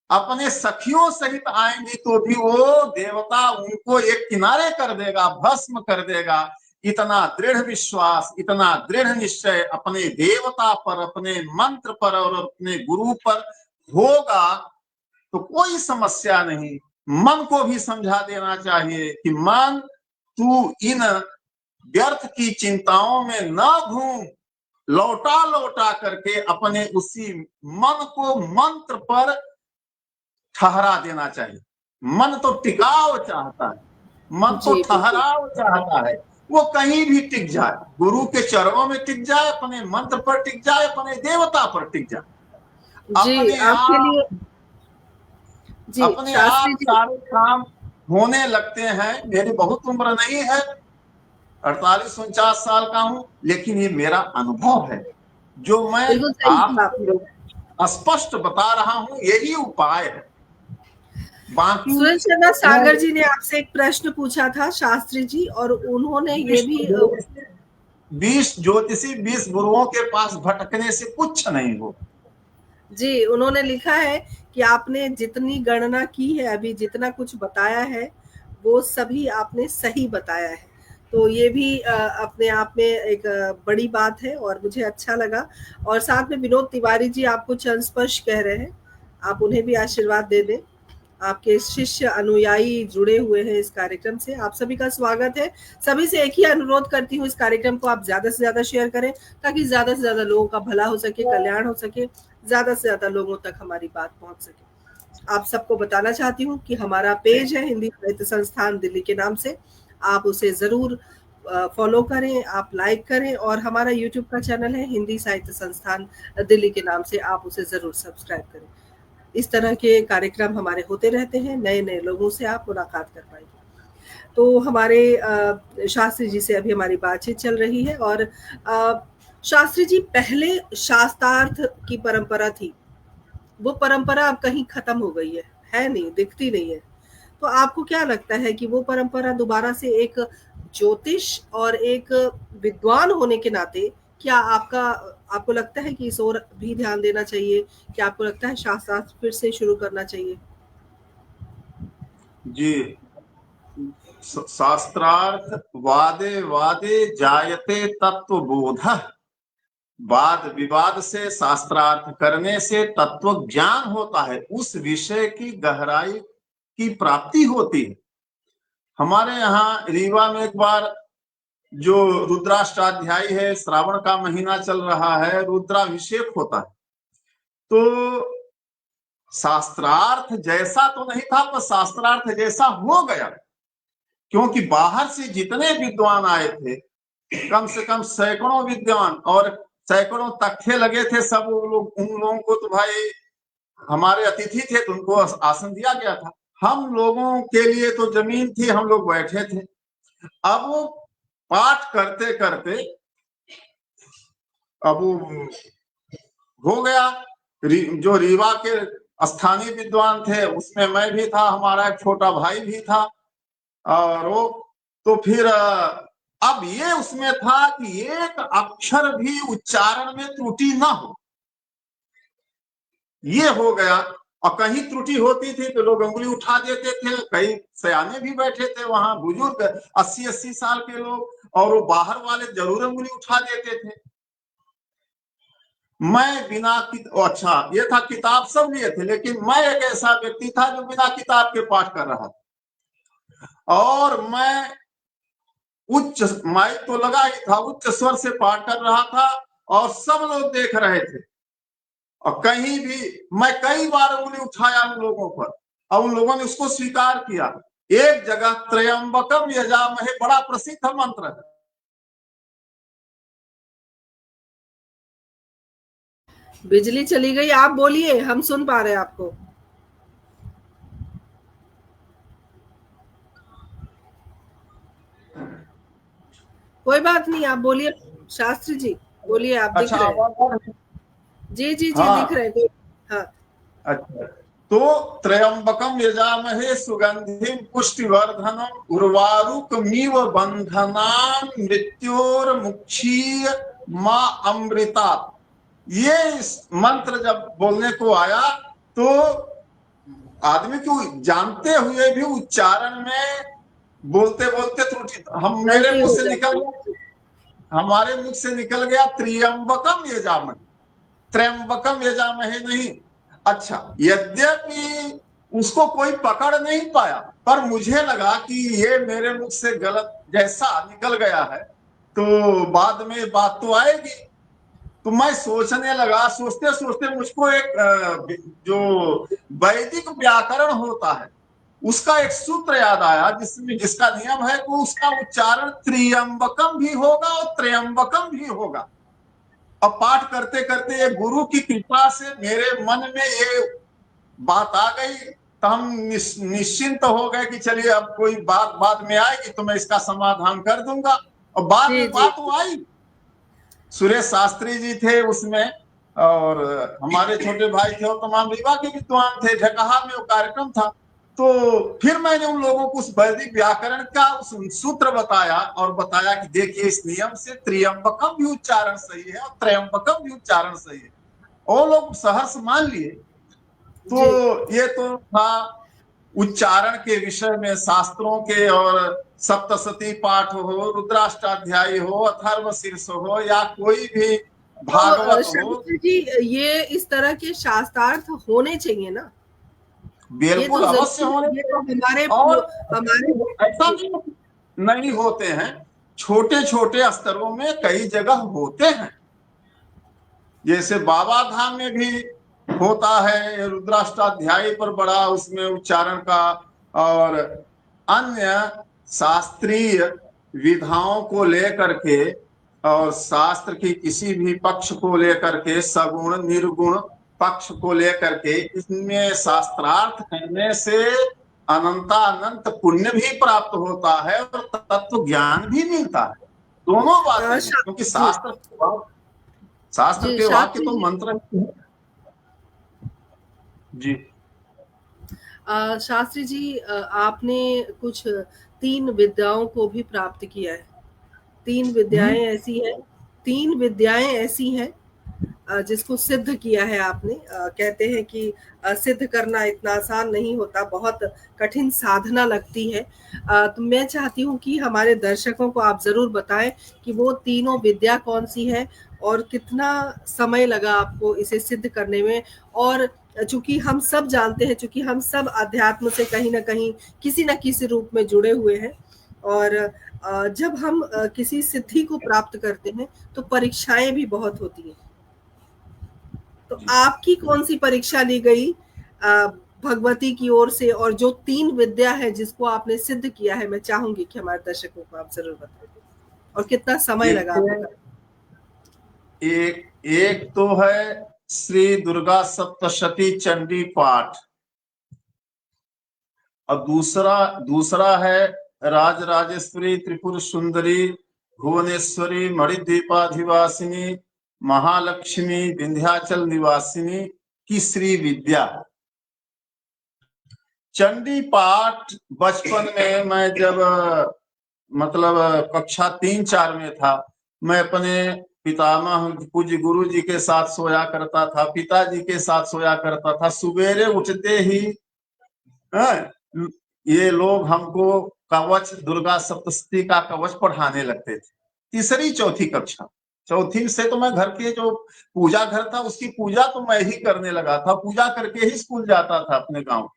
अपने सखियों सहित आएंगी तो भी वो देवता उनको एक किनारे कर देगा, भस्म कर देगा। इतना दृढ़ विश्वास, इतना दृढ़ निश्चय अपने देवता पर, अपने मंत्र पर और अपने गुरु पर होगा तो कोई समस्या नहीं। मन को भी समझा देना चाहिए कि मन, तू इन व्यर्थ की चिंताओं में न घूम, लौटा लौटा करके अपने उसी मन को मंत्र पर ठहरा देना चाहिए। मन तो टिकाव चाहता है, मन तो जी, बिल्कुल। ठहराव चाहता है, वो कहीं भी टिक जाए, गुरु के चरणों में टिक जाए, अपने मंत्र पर टिक जाए, अपने देवता पर टिक जाए। जी, अपने आपके आप लिए जी, अपने शास्त्री आप जी सारे काम होने लगते हैं। मेरी बहुत उम्र नहीं है, 48-49 साल का हूं, लेकिन ये मेरा अनुभव है जो मैं बिल्कुल सही कहा आपने। आपको स्पष्ट बता रहा हूं, यही उपाय है। बाकी सुरेंद्र शर्मा मैं सागर जी ने आपसे एक प्रश्न पूछा था शास्त्री जी, और उन्होंने ये भी 20 गुरुओं के पास भटकने से कुछ नहीं हो। जी, उन्होंने लिखा है कि आपने जितनी गणना की है, अभी जितना कुछ बताया है, वो सभी आपने सही बताया है। तो ये भी अपने आप में एक बड़ी बात है और मुझे अच्छा लगा। और साथ में विनोद तिवारी जी आपको चरण स्पर्श कह रहे हैं, आप उन्हें भी आशीर्वाद दे दें। आपके शिष्य अनुयायी जुड़े हुए हैं इस कार्यक्रम से, आप सभी का स्वागत है। सभी से एक ही अनुरोध करती हूँ, इस कार्यक्रम को आप ज़्यादा से ज़्यादा शेयर करें ताकि ज़्यादा से ज़्यादा लोगों का भला हो सके, कल्याण हो सके, ज़्यादा से ज़्यादा लोगों तक हमारी बात पहुँच सके। आप सबको बताना चाहती हूँ कि हमारा पेज है हिंदी साहित्य संस्थान दिल्ली के नाम से, आप उसे ज़रूर फॉलो करें, आप लाइक करें, और हमारा यूट्यूब का चैनल है हिंदी साहित्य संस्थान दिल्ली के नाम से, आप उसे ज़रूर सब्सक्राइब करें। इस तरह के कार्यक्रम हमारे होते रहते हैं, नए-नए लोगों से आप मुलाकात कर पाएँगे। तो हमारे शास्त्री जी से अभी हमारी बातचीत चल रही है, और शास्त्री जी, पहले शास्त्रार्थ की परंपरा थी, वो परंपरा अब कहीं खत्म हो गई है नहीं, दिखती नहीं है। तो आपको क्या लगता है कि वो परंपरा दोबारा से एक ज्योतिष और एक विद्वान होने के नाते, क्या आपको लगता है कि इस ओर भी ध्यान देना चाहिए? क्या आपको लगता है शास्त्रार्थ फिर से शुरू करना चाहिए? जी, शास्त्रार्थ वादे वादे जायते तत्वबोधः। वाद विवाद से, शास्त्रार्थ करने से तत्व ज्ञान होता है, उस विषय की गहराई की प्राप्ति होती है। हमारे यहाँ रीवा में एक बार जो रुद्राष्टाध्यायी है, श्रावण का महीना चल रहा है, रुद्राभिषेक होता है। तो शास्त्रार्थ जैसा तो नहीं था, पर शास्त्रार्थ जैसा हो गया, क्योंकि बाहर से जितने विद्वान आए थे, कम से कम सैकड़ों विद्वान, और सैकड़ों तख्ते लगे थे, सब लोग, उन लोगों को तो भाई हमारे अतिथि थे तो उनको आसन दिया गया था। हम लोगों के लिए तो जमीन थी, हम लोग बैठे थे। अब वो पाठ करते करते अब वो हो गया। जो रीवा के स्थानीय विद्वान थे उसमें मैं भी था, हमारा एक छोटा भाई भी था, और वो तो फिर अब ये उसमें था कि एक अक्षर भी उच्चारण में त्रुटि ना हो, ये हो गया। और कहीं त्रुटि होती थी तो लोग उंगली उठा देते थे, कई सयाने भी बैठे थे वहां, बुजुर्ग 80-80 साल के लोग, और वो बाहर वाले जरूर उंगली उठा देते थे। मैं बिना अच्छा ये था, किताब सब लिए थे, लेकिन मैं एक ऐसा व्यक्ति था जो बिना किताब के पाठ कर रहा था, और मैं उच्च माइक तो लगा ही था, उच्च स्वर से पाठ कर रहा था, और सब लोग देख रहे थे। और कहीं भी मैं कई बार उंगली उठाया उन लोगों पर, और उन लोगों ने उसको स्वीकार किया। एक जगह त्र्यंबकम यजामहे बड़ा प्रसिद्ध मंत्र है। बिजली चली गई, आप बोलिए, हम सुन पा रहे हैं आपको। कोई बात नहीं, आप बोलिए शास्त्री जी, बोलिए, आप दिख अच्छा, रहे हैं। आवाज। जी जी जी, दिख हाँ, रहे हैं। हाँ। अच्छा। तो त्र्यंबकम यजामहे सुगंधिम पुष्टिवर्धनम उर्वारुकमिव बंधनान मृत्योर्मुक्षीय मां अमृता। ये मंत्र जब बोलने को आया तो आदमी को जानते हुए भी उच्चारण में बोलते बोलते त्रुटि, हम मेरे गलती मुंह हो से निकल जाती गया, हमारे मुख से निकल गया त्र्यंबकम यजामहे, त्र्यंबकम यजामहे नहीं। अच्छा, यद्यपि उसको कोई पकड़ नहीं पाया, पर मुझे लगा कि ये मेरे मुख से गलत जैसा निकल गया है, तो बाद में बात तो आएगी। तो मैं सोचने लगा, सोचते सोचते मुझको एक जो वैदिक व्याकरण होता है उसका एक सूत्र याद आया, जिसमें जिसका नियम है कि उसका उच्चारण त्रियंबकम भी होगा और त्र्यंबकम भी होगा। अब पाठ करते करते ये गुरु की कृपा से मेरे मन में ये बात आ गई, तो हम निश्चिंत हो गए कि चलिए अब कोई बात बाद में आएगी तो मैं इसका समाधान कर दूंगा। और बाद जी में जी। बात वो आई, सुरेश शास्त्री जी थे उसमें, और हमारे छोटे भाई थे, और तमाम रीवा के विद्वान थे, ढकहा में वो कार्यक्रम था। तो फिर मैंने उन लोगों को उस वैदिक व्याकरण का उस सूत्र बताया, और बताया कि देखिए इस नियम से त्रियंबकम भी उच्चारण सही है और त्र्यंबकम भी उच्चारण सही है, और लोग सहर्ष मान लिए। तो जी। ये तो था उच्चारण के विषय में, शास्त्रों के, और सप्तशती पाठ हो, रुद्राष्टाध्यायी हो, अथर्व शीर्ष हो, या कोई भी तो भागवत हो। शास्त्री जी, ये इस तरह के शास्त्रार्थ होने चाहिए ना? ये बिल्कुल तो अवश्य ज़रूरी, होने ये तो चाहिए। हमारे और हमारे ऐसा नहीं होते हैं, छोटे छोटे स्तरों में कई जगह होते हैं। जैसे बाबा धाम में भी होता है रुद्राष्टाध्यायी पर बड़ा उसमें उच्चारण का और अन्य शास्त्रीय विधाओं को लेकर के और शास्त्र की किसी भी पक्ष को लेकर के सगुण निर्गुण पक्ष को लेकर के इसमें शास्त्रार्थ करने से अनंतानंत पुण्य भी प्राप्त होता है और तत्व ज्ञान भी मिलता है। दोनों बातें हैं, क्योंकि जी शास्त्र जी के वाक्य शास्त्री तो जी, मंत्र जी। शास्त्री जी, आपने कुछ 3 विद्याओं को भी प्राप्त किया है। 3 विद्याएँ ऐसी हैं 3 विद्याएँ ऐसी हैं जिसको सिद्ध किया है आपने। कहते हैं कि सिद्ध करना इतना आसान नहीं होता, बहुत कठिन साधना लगती है। तो मैं चाहती हूँ कि हमारे दर्शकों को आप ज़रूर बताएँ कि वो तीनों विद्या कौन-सी है और कितना समय लगा आपको इसे सिद्ध करने में? और चूँकि हम सब जानते हैं, चूँकि हम सब अध्यात्म से कहीं न कहीं, किसी न किसी रूप में जुड़े हुए हैं और जब हम किसी सिद्धि को प्राप्त करते हैं, तो परीक्षाएँ भी बहुत होती हैं। तो आपकी कौन सी परीक्षा ली गई भगवती की ओर से, और जो 3 विद्या है जिसको आपने सिद्ध किया है, मैं चाहूंगी कि हमारे दर्शकों को आप जरूर बताएं, और कितना समय लगा आपको देखिए, एक एक तो है श्री दुर्गा सप्तशती चंडी पाठ और दूसरा दूसरा है राजराजेश्वरी त्रिपुर सुंदरी भुवनेश्वरी मणिद्वीपाधिवासिनी महालक्ष्मी विंध्याचल निवासिनी की श्री विद्या। चंडी पाठ बचपन में मैं जब मतलब कक्षा 3-4 में था, मैं अपने पितामह पूज्य गुरु जी के साथ सोया करता था, पिताजी के साथ सोया करता था। सवेरे उठते ही ये लोग हमको कवच दुर्गा सप्तशती का कवच पढ़ाने लगते थे। तीसरी चौथी कक्षा, चौथी से तो मैं घर के जो पूजा घर था उसकी पूजा तो मैं ही करने लगा था, पूजा करके ही स्कूल जाता था अपने गांव।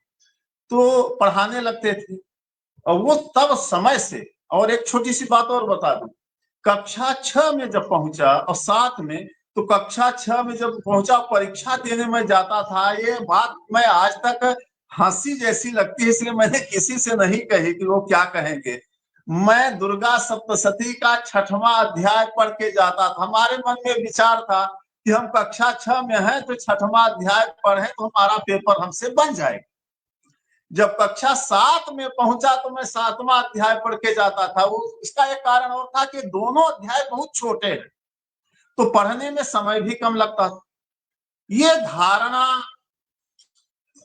तो पढ़ाने लगते थे और वो तब समय से। और एक छोटी सी बात और बता दूं, कक्षा 6 में जब पहुंचा और 7 में, तो कक्षा 6 में जब पहुंचा परीक्षा देने में जाता था, ये बात मैं आज तक हंसी जैसी लगती है, इसलिए मैंने किसी से नहीं कही कि वो क्या कहेंगे। मैं दुर्गा सप्तशती का 6वां अध्याय पढ़ के जाता था। हमारे मन में विचार था कि हम कक्षा 6 में हैं तो 6वां अध्याय पढ़े तो हमारा पेपर हमसे बन जाएगा। जब कक्षा 7 में पहुंचा तो मैं 7वां अध्याय पढ़ के जाता था। वो इसका एक कारण और था कि दोनों अध्याय बहुत छोटे हैं, तो पढ़ने में समय भी कम लगता था। ये धारणा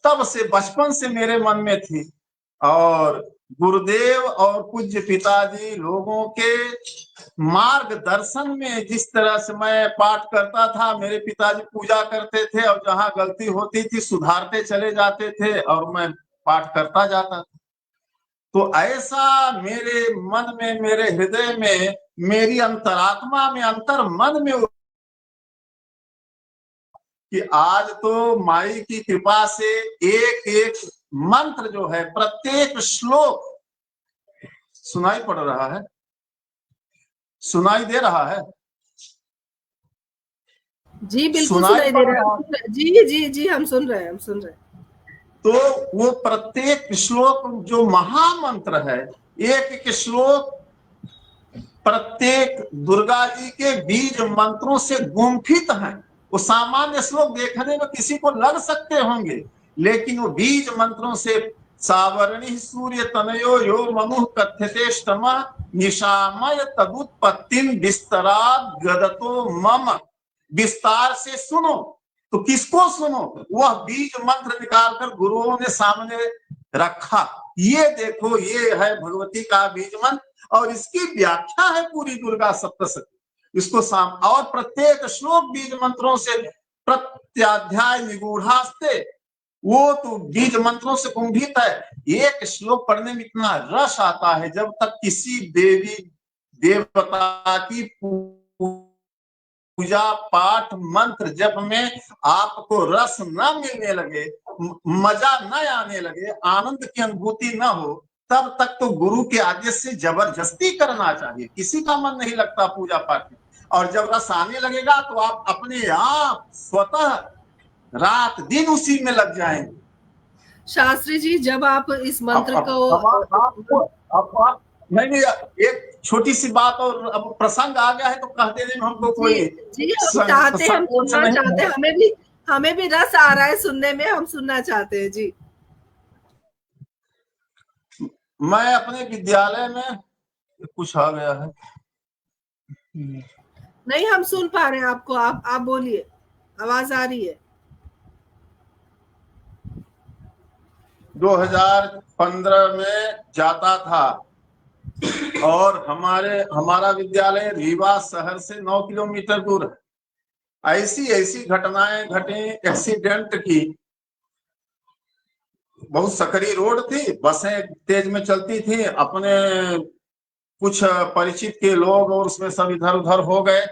तब से बचपन से मेरे मन में थी और गुरुदेव और पूज्य पिताजी लोगों के मार्गदर्शन में जिस तरह से मैं पाठ करता था, मेरे पिताजी पूजा करते थे और जहां गलती होती थी सुधारते चले जाते थे और मैं पाठ करता जाता था। तो ऐसा मेरे मन में, मेरे हृदय में, मेरी अंतरात्मा में, अंतर मन में कि आज तो माई की कृपा से एक एक मंत्र जो है, प्रत्येक श्लोक सुनाई पड़ रहा है, सुनाई दे रहा है। जी बिल्कुल सुनाई सुनाई दे पड़ रहा रहा है। जी जी जी, हम सुन रहे हैं, हम सुन रहे हैं। तो वो प्रत्येक श्लोक जो महामंत्र है, एक एक श्लोक प्रत्येक दुर्गा जी के बीज मंत्रों से गुंफित हैं। वो सामान्य श्लोक देखने में किसी को लग सकते होंगे, लेकिन वो बीज मंत्रों से सावरणी सूर्य तनयो यो मनुः कथ्यतेष्टम निशामय तदुत्पत्तिम विस्तरा गदतो मम। विस्तार से सुनो। तो किसको सुनो? वह बीज मंत्र निकालकर गुरुओं ने सामने रखा, ये देखो ये है भगवती का बीज मंत्र और इसकी व्याख्या है पूरी दुर्गा सप्तशती। इसको और प्रत्येक श्लोक बीज मंत्रों से प्रत्याध्याय निगूढ़ास्ते, वो तो बीज मंत्रों से कुंभित है। एक श्लोक पढ़ने में इतना रस आता है, जब तक किसी देवी देवता की पूजा पाठ मंत्र जप में आपको रस न मिलने लगे, मजा न आने लगे, आनंद की अनुभूति न हो, तब तक तो गुरु के आदेश से जबरदस्ती करना चाहिए। किसी का मन नहीं लगता पूजा पाठ में, और जब रस आने लगेगा तो आप अपने आप स्वतः रात दिन उसी में लग जाएंगे। शास्त्री जी, जब आप इस मंत्र को अब नहीं, एक छोटी सी बात और अब प्रसंग आ गया है तो कह देने में हमको जी कोई जी, हम चाहते हैं, हम संकोच सुनना नहीं चाहते है। हैं, हमें भी रस आ रहा है सुनने में, हम सुनना चाहते हैं जी। मैं अपने विद्यालय में, कुछ आ गया है, नहीं, हम सुन पा रहे हैं आपको, आप बोलिए, आवाज आ रही है। 2015 में जाता था और हमारा विद्यालय रीवा शहर से 9 किलोमीटर दूर है। ऐसी ऐसी घटनाएं घटी, एक्सीडेंट की। बहुत सकरी रोड थी, बसें तेज में चलती थी, अपने कुछ परिचित के लोग और उसमें सब इधर उधर हो गए।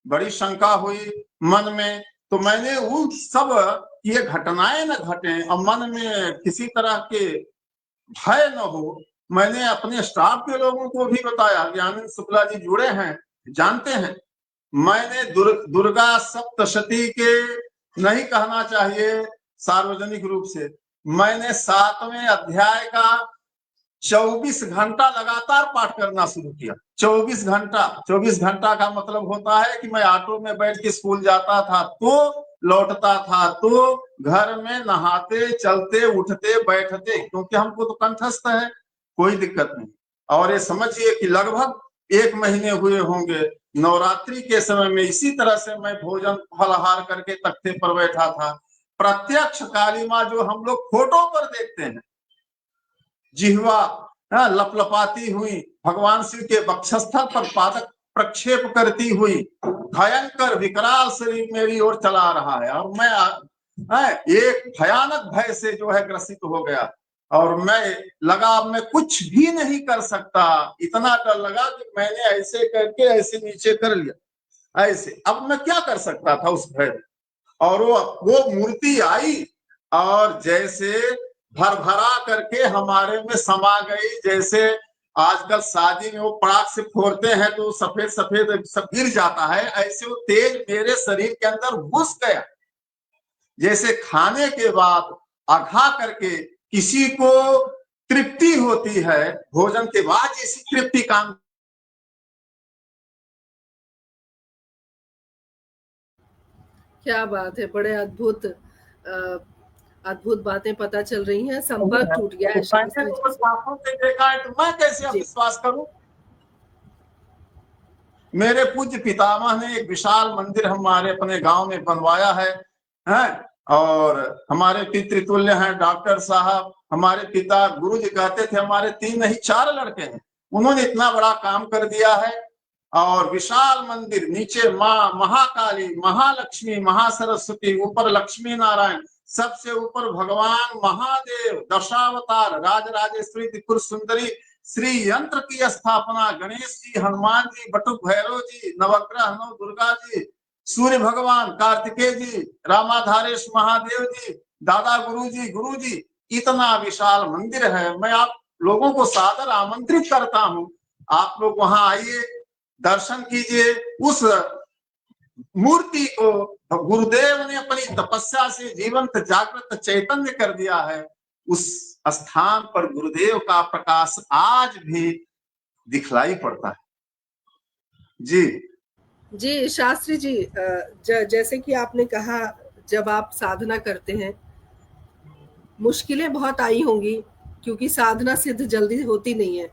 बड़ी शंका हुई मन में, तो मैंने उन सब ये घटनाएं न घटे और मन में किसी तरह के भय न हो, मैंने अपने स्टाफ के लोगों को भी बताया कि आनंद शुक्ला जी जुड़े हैं, जानते हैं। मैंने दुर्गा सप्तशती के, नहीं कहना चाहिए सार्वजनिक रूप से, मैंने 7वें अध्याय का 24 घंटा लगातार पाठ करना शुरू किया। 24 घंटा, 24 घंटा का मतलब होता है कि मैं ऑटो में बैठ के स्कूल जाता था तो लौटता था तो घर में नहाते चलते उठते बैठते, क्योंकि हमको तो कंठस्थ है, कोई दिक्कत नहीं। और ये समझिए कि लगभग 1 महीने हुए होंगे। नवरात्रि के समय में इसी तरह से मैं भोजन फलाहार करके तख्ते पर बैठा था। प्रत्यक्ष काली माँ जो हम लोग फोटो पर देखते हैं, जिह्वा लपलपाती हुई, भगवान शिव के वक्षस्थल पर पादक प्रक्षेप करती हुई, भयंकर विकराल शरीर मेरी ओर चला रहा है और मैं एक भयानक भय से जो है ग्रसित हो गया और मैं लगा अब मैं कुछ भी नहीं कर सकता। इतना डर लगा कि मैंने ऐसे करके ऐसे नीचे कर लिया, ऐसे। अब मैं क्या कर सकता था उस भय में। और वो मूर्ति आई और जैसे भर भरा करके हमारे में समा गई। जैसे आजकल शादी में वो पराग से फोड़ते हैं तो सफेद सफेद सब गिर जाता है, ऐसे वो तेज मेरे शरीर के अंदर घुस गया। जैसे खाने के बाद अघा करके किसी को तृप्ति होती है, भोजन के बाद जैसी तृप्ति काम। क्या बात है, बड़े अद्भुत अद्भुत बातें पता चल रही हैं। संपर्क टूट गया है शास्त्री जी से। से देखा है तो मैं कैसे अब जी विश्वास करूं। मेरे पूज्य पितामह ने एक विशाल मंदिर हमारे अपने गांव में बनवाया है और हमारे पितृतुल्य हैं डॉक्टर साहब। हमारे पिता गुरु जी कहते थे हमारे 3 नहीं 4 लड़के हैं, उन्होंने इतना बड़ा काम कर दिया है। और विशाल मंदिर, नीचे माँ महाकाली, महालक्ष्मी, महासरस्वती, ऊपर लक्ष्मी नारायण, सबसे ऊपर भगवान महादेव, दशावतार, राजराजेश्वरी, त्रिपुर सुंदरी, श्री यंत्र की स्थापना, गणेश जी, हनुमान जी, बटुक भैरव जी, नवग्रह नव दुर्गा जी, सूर्य भगवान, कार्तिकेय जी, रामाधारेश महादेव जी, दादा गुरु जी, इतना विशाल मंदिर है। मैं आप लोगों को सादर आमंत्रित करता हूं, आप लोग वहां आइए, दर्शन कीजिए। उस मूर्ति को गुरुदेव ने अपनी तपस्या से जीवंत जागृत चैतन्य कर दिया है। उस स्थान पर गुरुदेव का प्रकाश आज भी दिखलाई पड़ता है। जी जी शास्त्री जी, जैसे कि आपने कहा, जब आप साधना करते हैं मुश्किलें बहुत आई होंगी, क्योंकि साधना सिद्ध जल्दी होती नहीं है।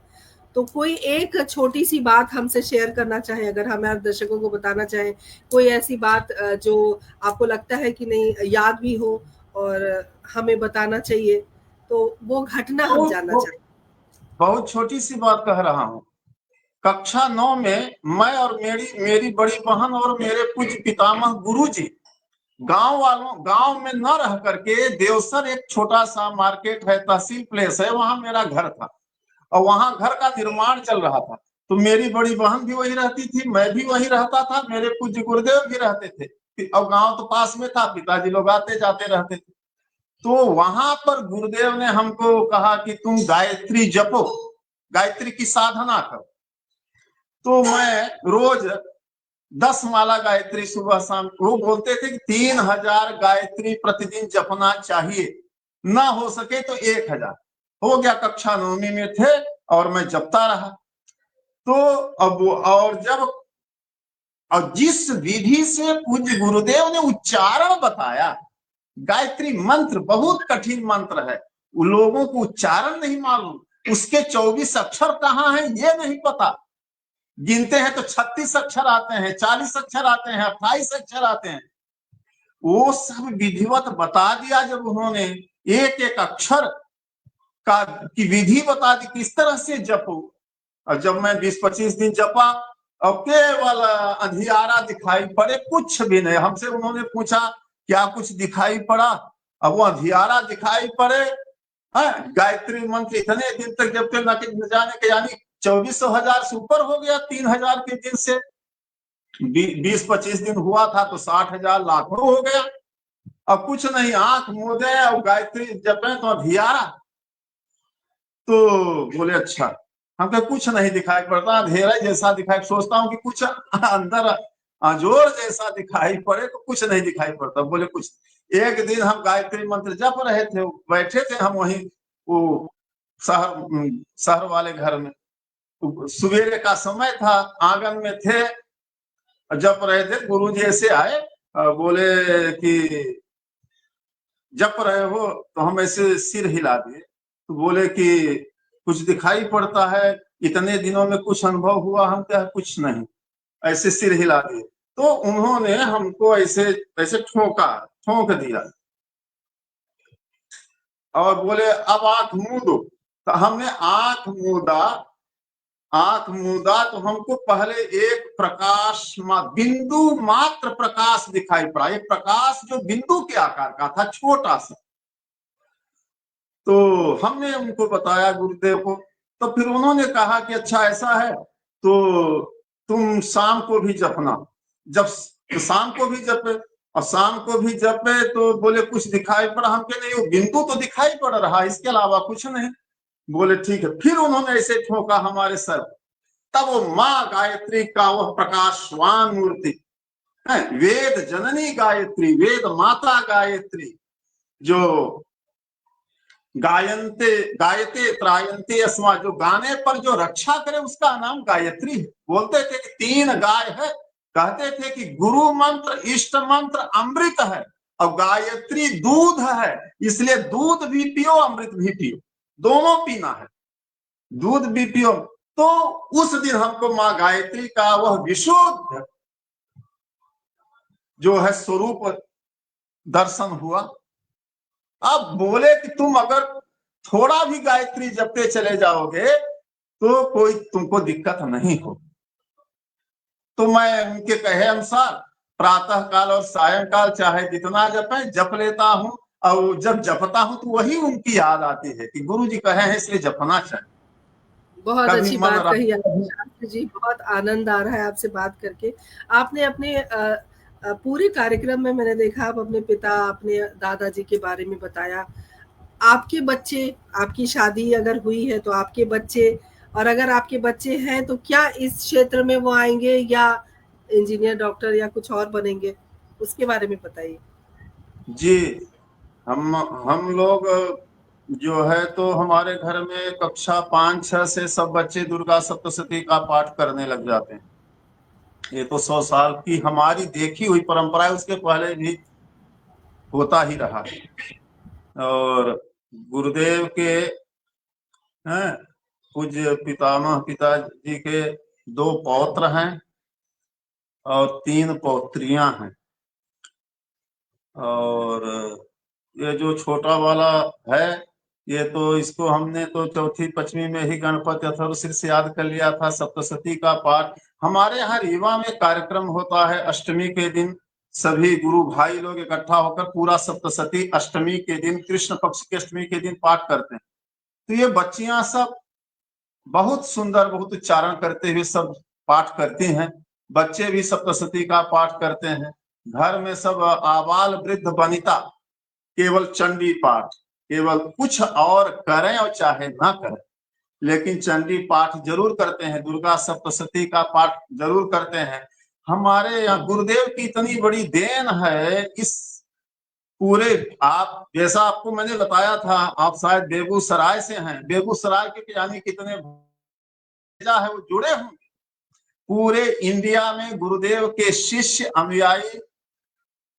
तो कोई एक छोटी सी बात हमसे शेयर करना चाहे, अगर हमारे दर्शकों को बताना चाहें कोई ऐसी बात जो आपको लगता है कि नहीं याद भी हो और हमें बताना चाहिए, तो वो घटना हम जानना चाहें। बहुत छोटी सी बात कह रहा हूँ। कक्षा 9 में मैं और मेरी बड़ी बहन और मेरे पूज्य पितामह गुरु जी गांव में न रह करके, देवसर एक छोटा सा मार्केट है, तहसील प्लेस है, वहां मेरा घर था और वहां घर का निर्माण चल रहा था। तो मेरी बड़ी बहन भी वही रहती थी, मैं भी वही रहता था, मेरे पूज्य गुरुदेव भी रहते थे और गांव तो पास में था, पिताजी लोग आते जाते रहते थे। तो वहां पर गुरुदेव ने हमको कहा कि तुम गायत्री जपो, गायत्री की साधना करो। तो मैं रोज 10 माला गायत्री सुबह शाम। वो बोलते थे कि 3000 गायत्री प्रतिदिन जपना चाहिए, ना हो सके तो 1000। हो गया, कक्षा 9वीं में थे और मैं जपता रहा। तो अब और जिस विधि से पूज्य गुरुदेव ने उच्चारण बताया, गायत्री मंत्र बहुत कठिन मंत्र है, उन लोगों को उच्चारण नहीं मालूम, उसके 24 अक्षर कहाँ हैं ये नहीं पता। गिनते हैं तो 36 अक्षर आते हैं, 40 अक्षर आते हैं, 28 अक्षर आते हैं। वो सब विधिवत बता दिया जब उन्होंने, एक एक अक्षर का की विधि बता दी, किस तरह से जपो। और जब मैं 20-25 दिन जपा और केवल अंधियारा दिखाई पड़े, कुछ भी नहीं। हमसे उन्होंने पूछा क्या कुछ दिखाई पड़ा, अब वो अंधियारा दिखाई पड़े। गायत्री मंत्र इतने दिन तक जपते न जाने के, यानी 24,000 से ऊपर हो गया 3000 के दिन से। 20-25 दिन हुआ था तो 60,000 लाखों हो गया। अब कुछ नहीं, आंख मूंदे और गायत्री जपे तो अंधियारा। तो बोले अच्छा, हमको कुछ नहीं दिखाई पड़ता, अंधेरा जैसा दिखाई, सोचता हूँ कि कुछ अंदर अजोर जैसा दिखाई पड़े तो कुछ नहीं दिखाई पड़ता। बोले कुछ। एक दिन हम गायत्री मंत्र जप रहे थे, बैठे थे हम वहीं वो शहर वाले घर में, सवेरे का समय था, आंगन में थे, जप रहे थे। गुरु जी ऐसे आए, बोले कि जप रहे हो? तो हम ऐसे सिर हिला दिए। तो बोले कि कुछ दिखाई पड़ता है, इतने दिनों में कुछ अनुभव हुआ? हम क्या, कुछ नहीं, ऐसे सिर हिला दिए। तो उन्होंने हमको ऐसे ऐसे ठोक दिया और बोले अब आंख मूंदो। तो हमने आंख मूंदा तो हमको पहले एक प्रकाश, बिंदु मात्र प्रकाश दिखाई पड़ा, एक प्रकाश जो बिंदु के आकार का था, छोटा सा। तो हमने उनको बताया गुरुदेव को, तो फिर उन्होंने कहा कि अच्छा ऐसा है तो तुम शाम को भी जपना। जब शाम को भी जपे, और शाम को भी जपे तो बोले कुछ दिखाई पड़ा? हम कहे नहीं, वो बिंदु तो दिखाई पड़ रहा, इसके अलावा कुछ नहीं। बोले ठीक है। फिर उन्होंने ऐसे ठोका हमारे सर, तब वो माँ गायत्री का वह प्रकाशवान मूर्ति है, वेद जननी गायत्री, वेद माता गायत्री, जो गायन्ते गायते त्रायन्ते अस्मा, जो गाने पर जो रक्षा करे उसका नाम गायत्री है। बोलते थे कि 3 गाय है, कहते थे कि गुरु मंत्र, इष्ट मंत्र, अमृत है, और गायत्री दूध है, इसलिए दूध भी पियो अमृत भी पियो, दोनों पीना है, दूध भी पियो। तो उस दिन हमको माँ गायत्री का वह विशुद्ध जो है स्वरूप दर्शन हुआ। अब बोले कि तुम अगर थोड़ा भी गायत्री जपते चले जाओगे तो कोई तुमको दिक्कत नहीं हो। तो मैं उनके कहे अनुसार प्रातः काल और सायंकाल चाहे जितना जपे जप लेता हूँ, और जब जपता हूँ तो वही उनकी याद आती है कि गुरु जी कहे हैं इसलिए जपना चाहिए। बहुत कभी अच्छी मन बात कही आपने रहा। शास्त्री जी, बहुत आनंद आ रहा है आपसे बात करके। आपने अपने पूरे कार्यक्रम में मैंने देखा आप अपने पिता, अपने दादाजी के बारे में बताया। आपके बच्चे, आपकी शादी अगर हुई है तो आपके बच्चे, और अगर आपके बच्चे हैं तो क्या इस क्षेत्र में वो आएँगे या इंजीनियर, डॉक्टर या कुछ और बनेंगे? उसके बारे में बताइए। जी, हम लोग जो है तो हमारे घर में कक्षा 5-6 से सब बच्चे दुर्गा सप्तशती का पाठ करने लग जाते हैं। ये तो 100 साल की हमारी देखी हुई परंपरा है, उसके पहले भी होता ही रहा है। और गुरुदेव के हैं, पूज्य पितामह पिताजी के 2 पौत्र हैं और 3 पौत्रियां हैं। और ये जो छोटा वाला है, ये तो इसको हमने तो चौथी पंचमी में ही गणपति अथर्वशीर से याद कर लिया था। सप्तशती का पाठ हमारे यहाँ रीवा में कार्यक्रम होता है, अष्टमी के दिन सभी गुरु भाई लोग इकट्ठा होकर पूरा सप्तशती अष्टमी के दिन, कृष्ण पक्ष की अष्टमी के दिन पाठ करते हैं। तो ये बच्चियां सब बहुत सुंदर, बहुत उच्चारण करते हुए सब पाठ करती हैं। बच्चे भी सप्तशती का पाठ करते हैं। घर में सब आबाल वृद्ध वनिता केवल चंडी पाठ, केवल कुछ और करें और चाहे ना करें, लेकिन चंडी पाठ जरूर करते हैं, दुर्गा सप्तशती का पाठ जरूर करते हैं। हमारे यहाँ गुरुदेव की इतनी बड़ी देन है इस पूरे, आप जैसा आपको मैंने बताया था, आप शायद बेगूसराय से हैं, बेगूसराय के यानी कितने भेजा है वो जुड़े होंगे। पूरे इंडिया में गुरुदेव के शिष्य, अनुयायी,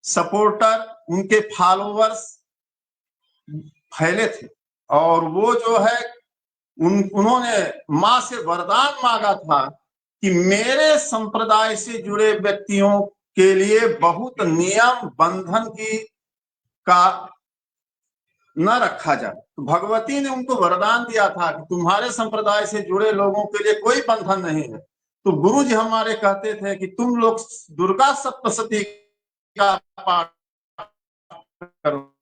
सपोर्टर, उनके फॉलोवर्स फैले थे। और वो जो है उन्होंने माँ से वरदान मांगा था कि मेरे संप्रदाय से जुड़े व्यक्तियों के लिए बहुत नियम बंधन की का न रखा जाए। तो भगवती ने उनको वरदान दिया था कि तुम्हारे संप्रदाय से जुड़े लोगों के लिए कोई बंधन नहीं है। तो गुरु जी हमारे कहते थे कि तुम लोग दुर्गा सप्तशती का पाठ करो,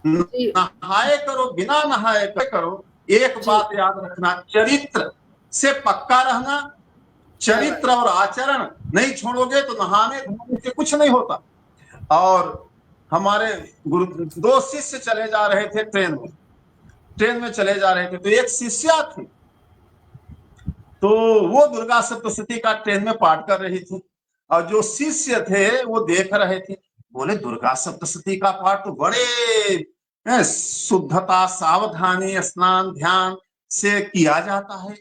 नहाए करो, बिना नहाए करो। एक बात याद रखना, चरित्र से पक्का रहना, चरित्र और आचरण नहीं छोड़ोगे तो नहाने धोने से कुछ नहीं होता। और हमारे गुरु दो शिष्य चले जा रहे थे ट्रेन में चले जा रहे थे, तो एक शिष्या थी, तो वो दुर्गा सप्तशती का ट्रेन में पाठ कर रही थी, और जो शिष्य थे वो देख रहे थे। बोले दुर्गा सप्तशती का पाठ तो बड़े शुद्धता, सावधानी, स्नान ध्यान से किया जाता है।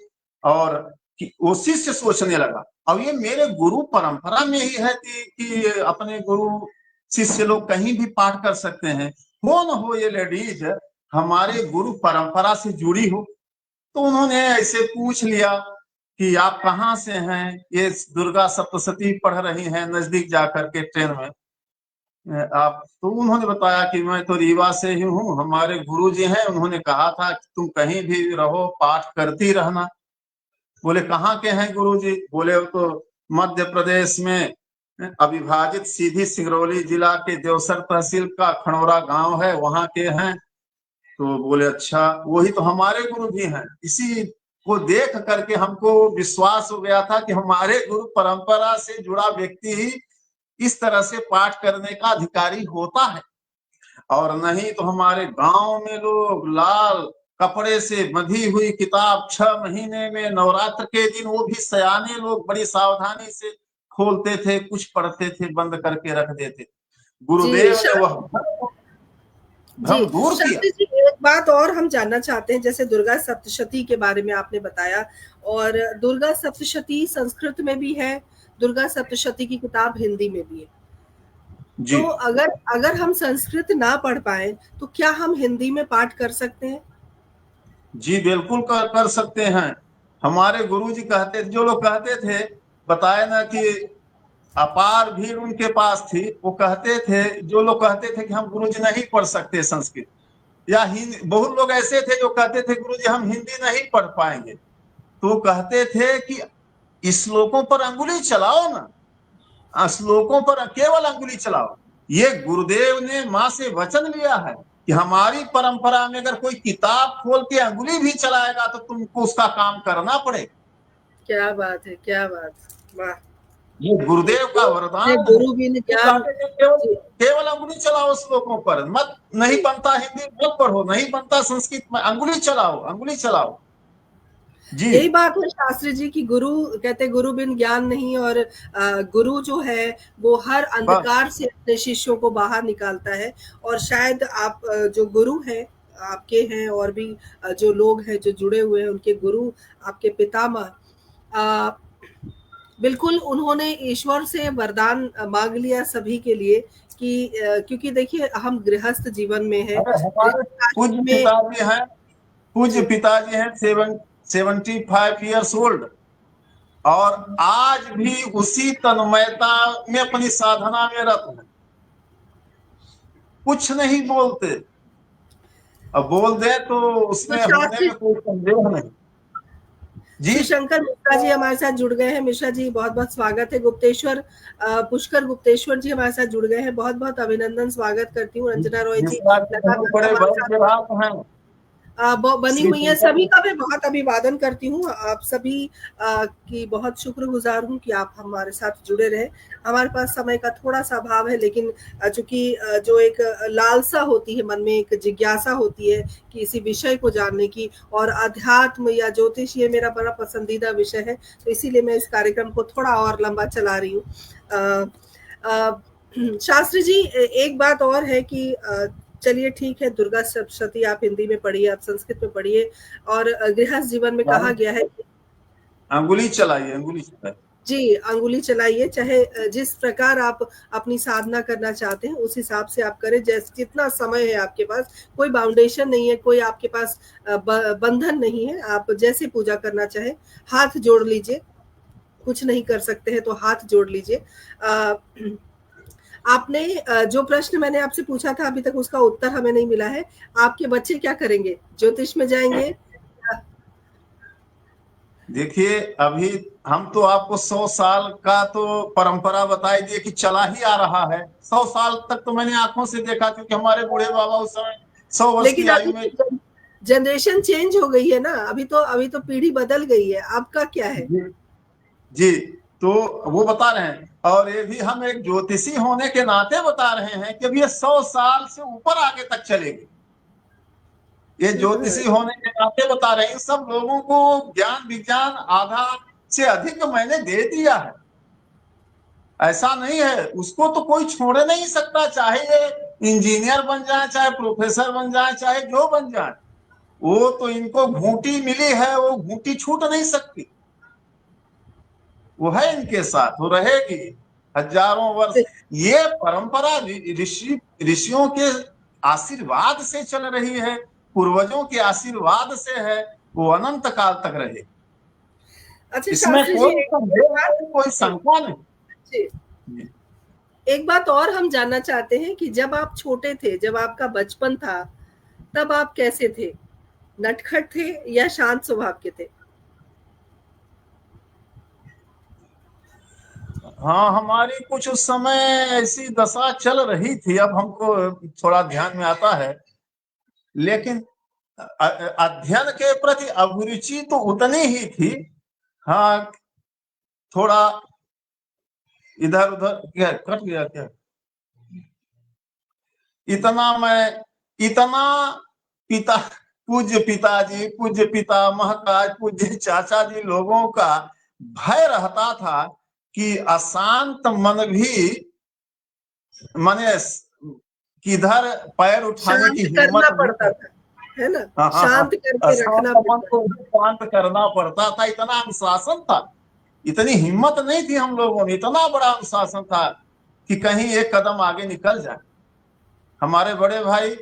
और वो शिष्य सोचने लगा, अब ये मेरे गुरु परंपरा में ही है कि अपने गुरु शिष्य लोग कहीं भी पाठ कर सकते हैं, हो न हो ये लेडीज हमारे गुरु परंपरा से जुड़ी हो। तो उन्होंने ऐसे पूछ लिया कि आप कहाँ से हैं, ये दुर्गा सप्तशती पढ़ रही हैं नजदीक जाकर के ट्रेन में आप। तो उन्होंने बताया कि मैं तो रीवा से ही हूँ, हमारे गुरुजी हैं, उन्होंने कहा था कि तुम कहीं भी रहो पाठ करती रहना। बोले कहाँ के हैं गुरुजी? बोले तो मध्य प्रदेश में अविभाजित सीधी सिंगरौली जिला के देवसर तहसील का खणौरा गांव है, वहां के हैं। तो बोले अच्छा, वही तो हमारे गुरु जी हैं। इसी को देख करके हमको विश्वास हो गया था कि हमारे गुरु परंपरा से जुड़ा व्यक्ति ही इस तरह से पाठ करने का अधिकारी होता है, और नहीं तो हमारे गांव में लोग लाल कपड़े से बंधी हुई किताब 6 महीने में नवरात्र के दिन वो भी सयाने लोग बड़ी सावधानी से खोलते थे, कुछ पढ़ते थे, बंद करके रख देते। गुरुदेव ने वह भ्रम दूर किया। शास्त्री जी, एक बात और हम जानना चाहते हैं, जैसे दुर्गा सप्तशती के बारे में आपने बताया, और दुर्गा सप्तशती संस्कृत में भी है, दुर्गा सप्तशती की किताब हिंदी में भी है। जी। तो अगर हम संस्कृत ना पढ़ पाए तो क्या हम हिंदी में पाठ कर सकते हैं? जी बिल्कुल कर सकते हैं। हमारे गुरुजी कहते, जो लोग कहते थे, बताए ना कि अपार भीड़ उनके पास थी, वो कहते थे, जो लोग कहते थे कि हम गुरुजी नहीं पढ़ सकते संस्कृत, या हिंदी, बहुत लोग ऐसे थे जो कहते थे गुरुजी हम हिंदी नहीं पढ़ पाएंगे, तो कहते थे कि श्लोकों पर अंगुली चलाओ ना, श्लोकों पर केवल अंगुली चलाओ। ये गुरुदेव ने माँ से वचन लिया है कि हमारी परंपरा में अगर कोई किताब खोल के अंगुली भी चलाएगा तो तुमको उसका काम करना पड़ेगा। क्या बात है, क्या बात, वाह! ये गुरुदेव का वरदान है। गुरु बिन ज्ञान, केवल अंगुली चलाओ श्लोकों पर, मत नहीं बनता हिंदी मत पढ़ो, नहीं बनता संस्कृत में अंगुली चलाओ, अंगुली चलाओ। जी यही बात है शास्त्री जी की, गुरु कहते गुरु बिन ज्ञान नहीं, और गुरु जो है वो हर अंधकार से अपने शिष्यों को बाहर निकालता है। और शायद आप जो गुरु हैं आपके हैं, और भी जो लोग हैं जो जुड़े हुए हैं, उनके गुरु आपके पितामह, बिल्कुल उन्होंने ईश्वर से वरदान मांग लिया सभी के लिए कि क्योंकि देखिए हम गृहस्थ जीवन में हैं, पूज्य पिताजी हैं, पूज्य पिताजी हैं 75 ईयर्स ओल्ड, और आज भी उसी तन्मयता में अपनी साधना में रत हैं, कुछ नहीं बोलते, अब बोल दे तो उसमें होने में कोई संदेह नहीं। श्री शंकर मिश्रा जी हमारे साथ जुड़ गए हैं। मिश्रा जी बहुत बहुत स्वागत है। गुप्तेश्वर पुष्कर गुप्तेश्वर जी हमारे साथ जुड़ गए हैं, बहुत बहुत अभिनंदन, स्वागत करती हूँ। रंजना रॉय जी बड़े हैं। बनी श्री हुई है, शंकर सभी का मैं बहुत अभिवादन करती हूँ। आप सभी की बहुत शुक्रगुजार हूँ कि आप हमारे साथ जुड़े रहे। हमारे पास समय का थोड़ा-सा अभाव है, लेकिन चूँकि जो एक लालसा होती है मन में, एक जिज्ञासा होती है कि इसी विषय को जानने की, और अध्यात्म या ज्योतिष ये मेरा बड़ा पसंदीदा विषय है, तो इसीलिए मैं इस कार्यक्रम को थोड़ा और लंबा चला रही हूँ। अ अ, शास्त्री जी, एक बात और है कि चलिए ठीक है, दुर्गा सप्तशती आप हिंदी में पढ़िए, आप संस्कृत में पढ़िए, और गृहस्थ जीवन में कहा गया है कि अंगुली चलाइए, अंगुली चलाइए। जी, अंगुली चलाइए, चाहे जिस प्रकार आप अपनी साधना करना चाहते हैं, उस हिसाब से आप करें, जितना समय है आपके पास, कोई बाउंडेशन नहीं है, कोई आपके पास बंधन नहीं है, आप जैसे पूजा करना चाहें, हाथ जोड़ लीजिए, कुछ नहीं कर सकते हैं तो हाथ जोड़ लीजिए। आपने जो प्रश्न मैंने आपसे पूछा था अभी तक उसका उत्तर हमें नहीं मिला है। आपके बच्चे क्या करेंगे? ज्योतिष में जाएँगे? देखिए, अभी हम तो आपको 100 साल का तो परंपरा बताई दिए कि चला ही आ रहा है। 100 साल तक तो मैंने आंखों से देखा, क्योंकि हमारे बूढ़े बाबा उस समय 100 वर्ष लेकिन की अभी आयु में। जनरेशन चेंज हो गई है ना, अभी तो पीढ़ी बदल गई है। आपका क्या है? जी, जी, तो वो बता रहे हैं, और ये भी हम एक ज्योतिषी होने के नाते बता रहे हैं कि अभी ये 100 साल से ऊपर आगे तक चलेगी। ये ज्योतिषी होने के नाते बता रहे हैं, सब लोगों को ज्ञान विज्ञान आधा से अधिक मैंने दे दिया है। ऐसा नहीं है, उसको तो कोई छोड़ नहीं सकता, चाहे ये इंजीनियर बन जाए, चाहे प्रोफेसर बन जाए, चाहे जो बन जाए। वो तो इनको घूंटी मिली है, वो घूंटी छूट नहीं सकती। वो है इनके साथ, वो रहेगी हजारों वर्ष। ये परंपरा ऋषियों के आशीर्वाद से चल रही है, पूर्वजों के आशीर्वाद से है, वो अनंत काल तक रहे। अच्छा इसमें शास्त्री जी, कोई संदेह नहीं, कोई जी, शंका नहीं। जी, एक बात और हम जानना चाहते हैं कि जब आप छोटे थे, जब आपका बचपन था, तब आप कैसे थे? नटखट थे या शांत स्वभाव के थे? हाँ, हमारी कुछ उस समय ऐसी दशा चल रही थी, अब हमको थोड़ा ध्यान में आता है, लेकिन अध्ययन के प्रति अभिरुचि तो उतनी ही थी। हाँ, थोड़ा इधर उधर क्या कट गया क्या? इतना पिता पूज्य पिताजी, पूज्य पितामह का, पूज्य चाचा जी लोगों का भय रहता था कि अशांत मन भी माने किधर पैर उठाने की शांत हिम्मत करना भी पड़ता है। था, है ना? हाँ, हाँ, हाँ। शांत करके अशांत रखना मन पड़ता को था। भी शांत करना पड़ता था, इतना अनुशासन था। इतनी हिम्मत नहीं थी हम लोगों में, इतना बड़ा अनुशासन था कि कहीं एक कदम आगे निकल जाए। हमारे बड़े भाई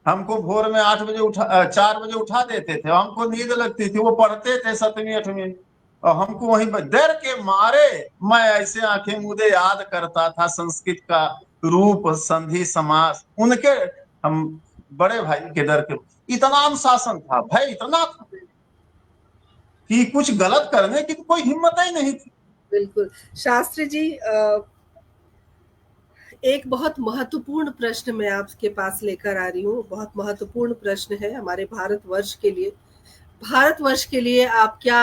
हमको भोर में 8 बजे 4 बजे उठा देते थे, हमको नींद लगती थी, वो पढ़ते थे 7वीं 8वीं, और हमको वहीं पर डर के मारे मैं ऐसे आंखें मूंदे याद करता था संस्कृत का रूप संधि समास उनके, हम बड़े भाई के डर के। इतना अनुशासन था, भय इतना था कि कुछ गलत करने की तो कोई हिम्मत ही नहीं थी। बिल्कुल। शास्त्री जी, एक बहुत महत्वपूर्ण प्रश्न मैं आपके पास लेकर आ रही हूँ। बहुत महत्वपूर्ण प्रश्न है हमारे भारतवर्ष के लिए। भारतवर्ष के लिए आप क्या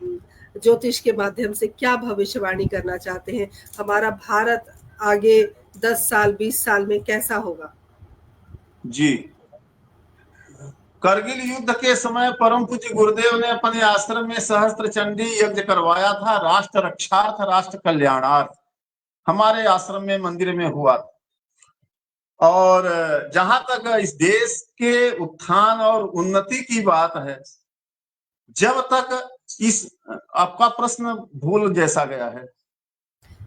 ज्योतिष के माध्यम से क्या भविष्यवाणी करना चाहते हैं? हमारा भारत आगे 10 साल, 20 साल में कैसा होगा? जी, करगिल युद्ध के समय परम पूज्य गुरुदेव ने अपने आश्रम में सहस्त्र चंडी यज्ञ करवाया था, राष्ट्र रक्षार्थ, राष्ट्र कल्याणार्थ। हमारे आश्रम में मंदिर में हुआ। और जहां तक इस देश के उत्थान और उन्नति की बात है, जब तक इस आपका प्रश्न भूल जैसा गया है।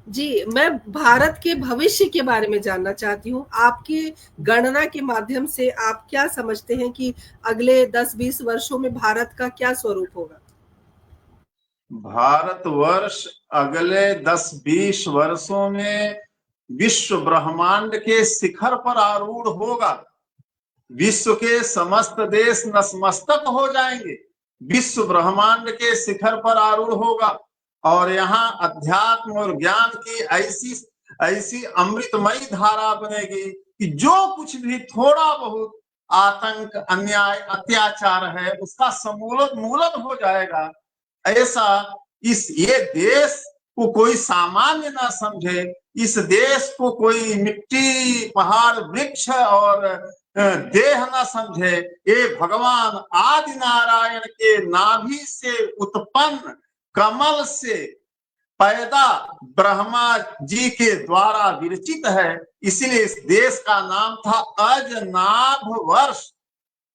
जी, मैं भारत के भविष्य के बारे में जानना चाहती हूँ। आपकी गणना के माध्यम से आप क्या समझते हैं कि अगले 10-20 वर्षों में भारत का क्या स्वरूप होगा? भारतवर्ष अगले 10-20 वर्षों में विश्व ब्रह्मांड के शिखर पर आरूढ़ होगा। विश्व के समस्त देश नतमस्तक हो जाएंगे, विश्व ब्रह्मांड के शिखर पर आरूढ़ होगा, और यहाँ अध्यात्म और ज्ञान की ऐसी ऐसी अमृतमयी धारा बनेगी कि जो कुछ भी थोड़ा बहुत आतंक, अन्याय, अत्याचार है उसका समूलन हो जाएगा। ऐसा ये देश को कोई सामान्य ना समझे, इस देश को कोई मिट्टी, पहाड़, वृक्ष और देह ना समझे। ये भगवान आदि नारायण के नाभि से उत्पन्न कमल से पैदा ब्रह्मा जी के द्वारा विरचित है। इसलिए इस देश का नाम था अजनाभ वर्ष।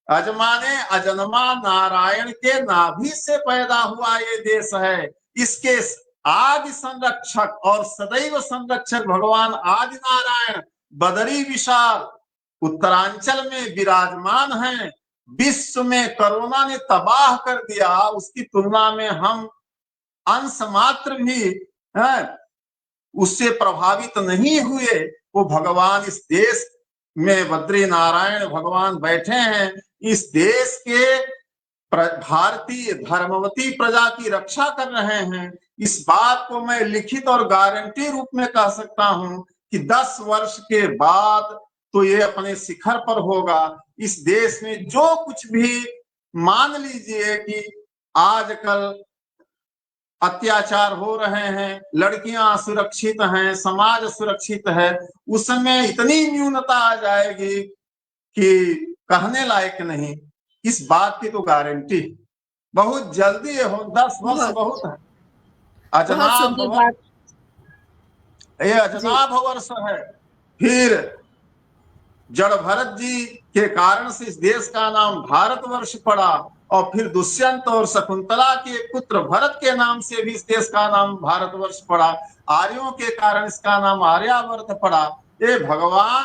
अजमाने अजन्मा नारायण के नाभि से पैदा हुआ ये देश है। इसके आदि संरक्षक और सदैव संरक्षक भगवान आदि नारायण बदरी विशाल उत्तरांचल में विराजमान हैं। विश्व में कोरोना ने तबाह कर दिया, उसकी तुलना में हम अंश मात्र भी है उससे प्रभावित नहीं हुए। वो भगवान इस देश में बद्री नारायण भगवान बैठे हैं। इस देश के भारतीय धर्मवती प्रजा की रक्षा कर रहे हैं। इस बात को मैं लिखित और गारंटी रूप में कह सकता हूं कि 10 वर्ष के बाद तो ये अपने शिखर पर होगा। इस देश में जो कुछ भी मान लीजिए कि आजकल अत्याचार हो रहे हैं, लड़कियां सुरक्षित हैं, समाज सुरक्षित है, उसमें इतनी न्यूनता आ जाएगी कि कहने लायक नहीं। इस बात की तो गारंटी बहुत जल्दी हो। 10 वर्ष बहुत है। बहुत अजनाभ सुंदर बात। ये अजनाभ वर्ष है। फिर जड़ भरत जी के कारण से इस देश का नाम भारतवर्ष पड़ा, और फिर दुष्यंत और शकुंतला के पुत्र भरत के नाम से भी इस देश का नाम भारतवर्ष पड़ा। आर्यों के कारण इसका नाम आर्यावर्त पड़ा। ये भगवान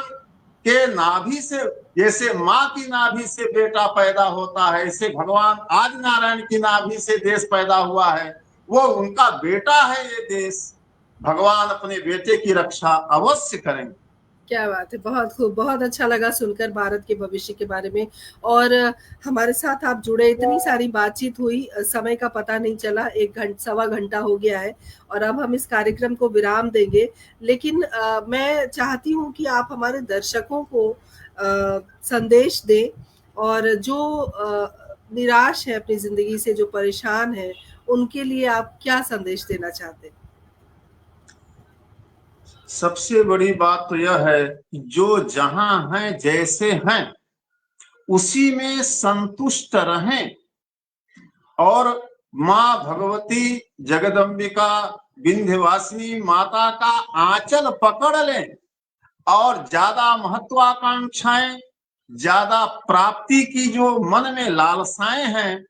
के नाभि से, जैसे माँ की नाभि से बेटा पैदा होता है, ऐसे भगवान आदि नारायण की नाभि से देश पैदा हुआ है। वो उनका बेटा है ये देश। भगवान अपने बेटे की रक्षा अवश्य करेंगे। क्या बात है, बहुत खूब, बहुत अच्छा लगा सुनकर भारत के भविष्य के बारे में। और हमारे साथ आप जुड़े, इतनी सारी बातचीत हुई, समय का पता नहीं चला, 1 घंटा 1.25 घंटा हो गया है और अब हम इस कार्यक्रम को विराम देंगे। लेकिन मैं चाहती हूँ कि आप हमारे दर्शकों को संदेश दें, और जो निराश है अपनी जिंदगी से, जो परेशान है, उनके लिए आप क्या संदेश देना चाहते हैं? सबसे बड़ी बात तो यह है कि जो जहां हैं, जैसे हैं, उसी में संतुष्ट रहें और मां भगवती जगदम्बिका विंध्यवासिनी माता का आंचल पकड़ लें। और ज्यादा महत्वाकांक्षाएं, ज्यादा प्राप्ति की जो मन में लालसाएं हैं,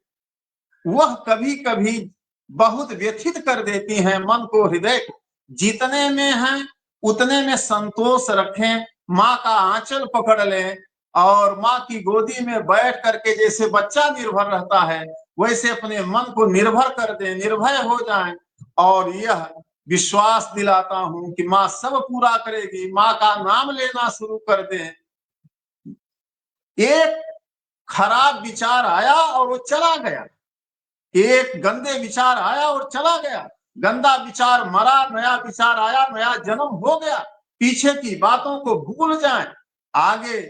वह कभी कभी बहुत व्यथित कर देती हैं मन को, हृदय को। जितने में हैं उतने में संतोष रखें, माँ का आंचल पकड़ लें और माँ की गोदी में बैठ करके जैसे बच्चा निर्भर रहता है, वैसे अपने मन को निर्भर कर दें, निर्भय हो जाएं। और यह विश्वास दिलाता हूं कि माँ सब पूरा करेगी। माँ का नाम लेना शुरू कर दें। एक खराब विचार आया और वो चला गया, एक गंदे विचार आया और चला गया, गंदा विचार मरा, नया विचार आया, नया जन्म हो गया। पीछे की बातों को भूल जाएं, आगे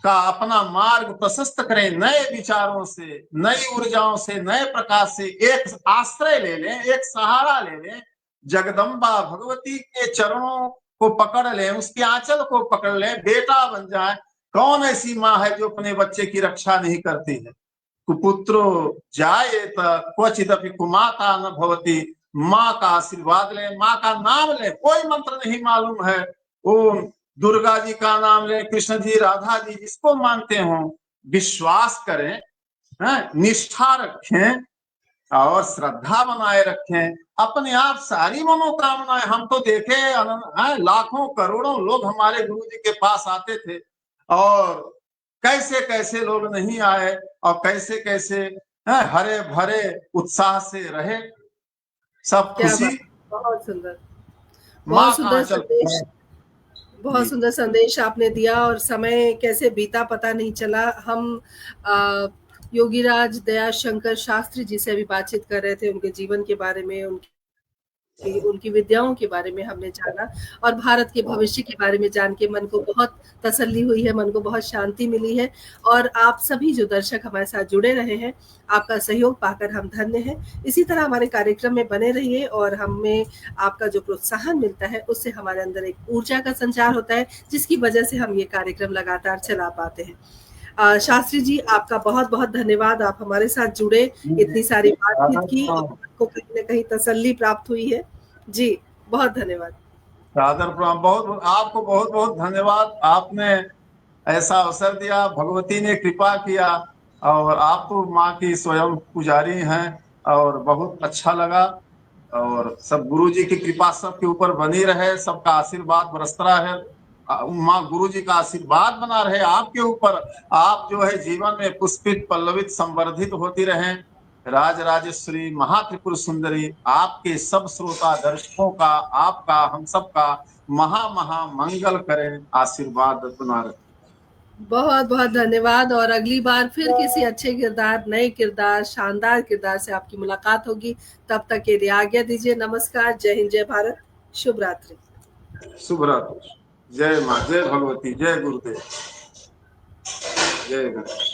का अपना मार्ग प्रशस्त करें, नए विचारों से, नई ऊर्जाओं से, नए प्रकाश से। एक आश्रय ले लें, एक सहारा ले लें, जगदम्बा भगवती के चरणों को पकड़ लें, उसके आंचल को पकड़ लें, बेटा बन जाए। कौन ऐसी माँ है जो अपने बच्चे की रक्षा नहीं करती है? कुपुत्रो जायेत क्वचिदपि कुमाता न भवति। माँ का आशीर्वाद लें, माँ का नाम लें। कोई मंत्र नहीं मालूम है, ओम दुर्गा जी का नाम लें, कृष्ण जी, राधा जी, जिसको मानते हो, विश्वास करें, निष्ठा रखें और श्रद्धा बनाए रखें। अपने आप सारी मनोकामनाएं, हम तो देखे लाखों करोड़ों लोग हमारे गुरु जी के पास आते थे, और कैसे कैसे लोग नहीं आए, और कैसे कैसे हरे भरे उत्साह से रहे, सब क्या खुशी। बात, बहुत सुंदर, माँ बहुत का सुंदर आंचल संदेश, बहुत जी। सुंदर संदेश आपने दिया, और समय कैसे बीता पता नहीं चला। हम योगीराज दयाशंकर शास्त्री जी से भी बातचीत कर रहे थे, उनके जीवन के बारे में, उनके कि उनकी विद्याओं के बारे में हमने जाना और भारत के भविष्य के बारे में जान के मन को बहुत तसल्ली हुई है, मन को बहुत शांति मिली है। और आप सभी जो दर्शक हमारे साथ जुड़े रहे हैं, आपका सहयोग पाकर हम धन्य हैं। इसी तरह हमारे कार्यक्रम में बने रहिए और हमें आपका जो प्रोत्साहन मिलता है, उससे हमारे अंदर एक ऊर्जा का संचार होता है, जिसकी वजह से हम ये कार्यक्रम लगातार चला पाते हैं। शास्त्री जी, आपका बहुत-बहुत धन्यवाद। आप हमारे साथ जुड़े, इतनी सारी बातचीत की और आपको कहीं न कहीं तसल्ली प्राप्त हुई है। जी, बहुत धन्यवाद। सादर प्रणाम। बहुत आपको बहुत बहुत धन्यवाद। आपने ऐसा अवसर दिया, भगवती ने कृपा किया, और आप तो माँ की स्वयं पुजारी हैं, और बहुत अच्छा लगा। और सब गुरु जी की कृपा सबके ऊपर बनी रहे, सबका आशीर्वाद बरसता है। माँ गुरु जी का आशीर्वाद बना रहे आपके ऊपर। आप जो है जीवन में पुष्पित पल्लवित संवर्धित होती रहें। राज राजेश्वरी महात्रिपुर सुंदरी आपके सब श्रोता दर्शकों का, आपका, हम सबका महा महा मंगल करें, आशीर्वाद बना रहे। बहुत-बहुत धन्यवाद और अगली बार फिर किसी अच्छे किरदार, नए किरदार, शानदार किरदार से आपकी मुलाकात होगी। तब तक के लिए आज्ञा दीजिए। नमस्कार, जय हिंद, जय भारत, शुभ रात्रि। शुभ रात्रि। जय माँ, जय भगवती, जय गुरुदेव, जय गुरु।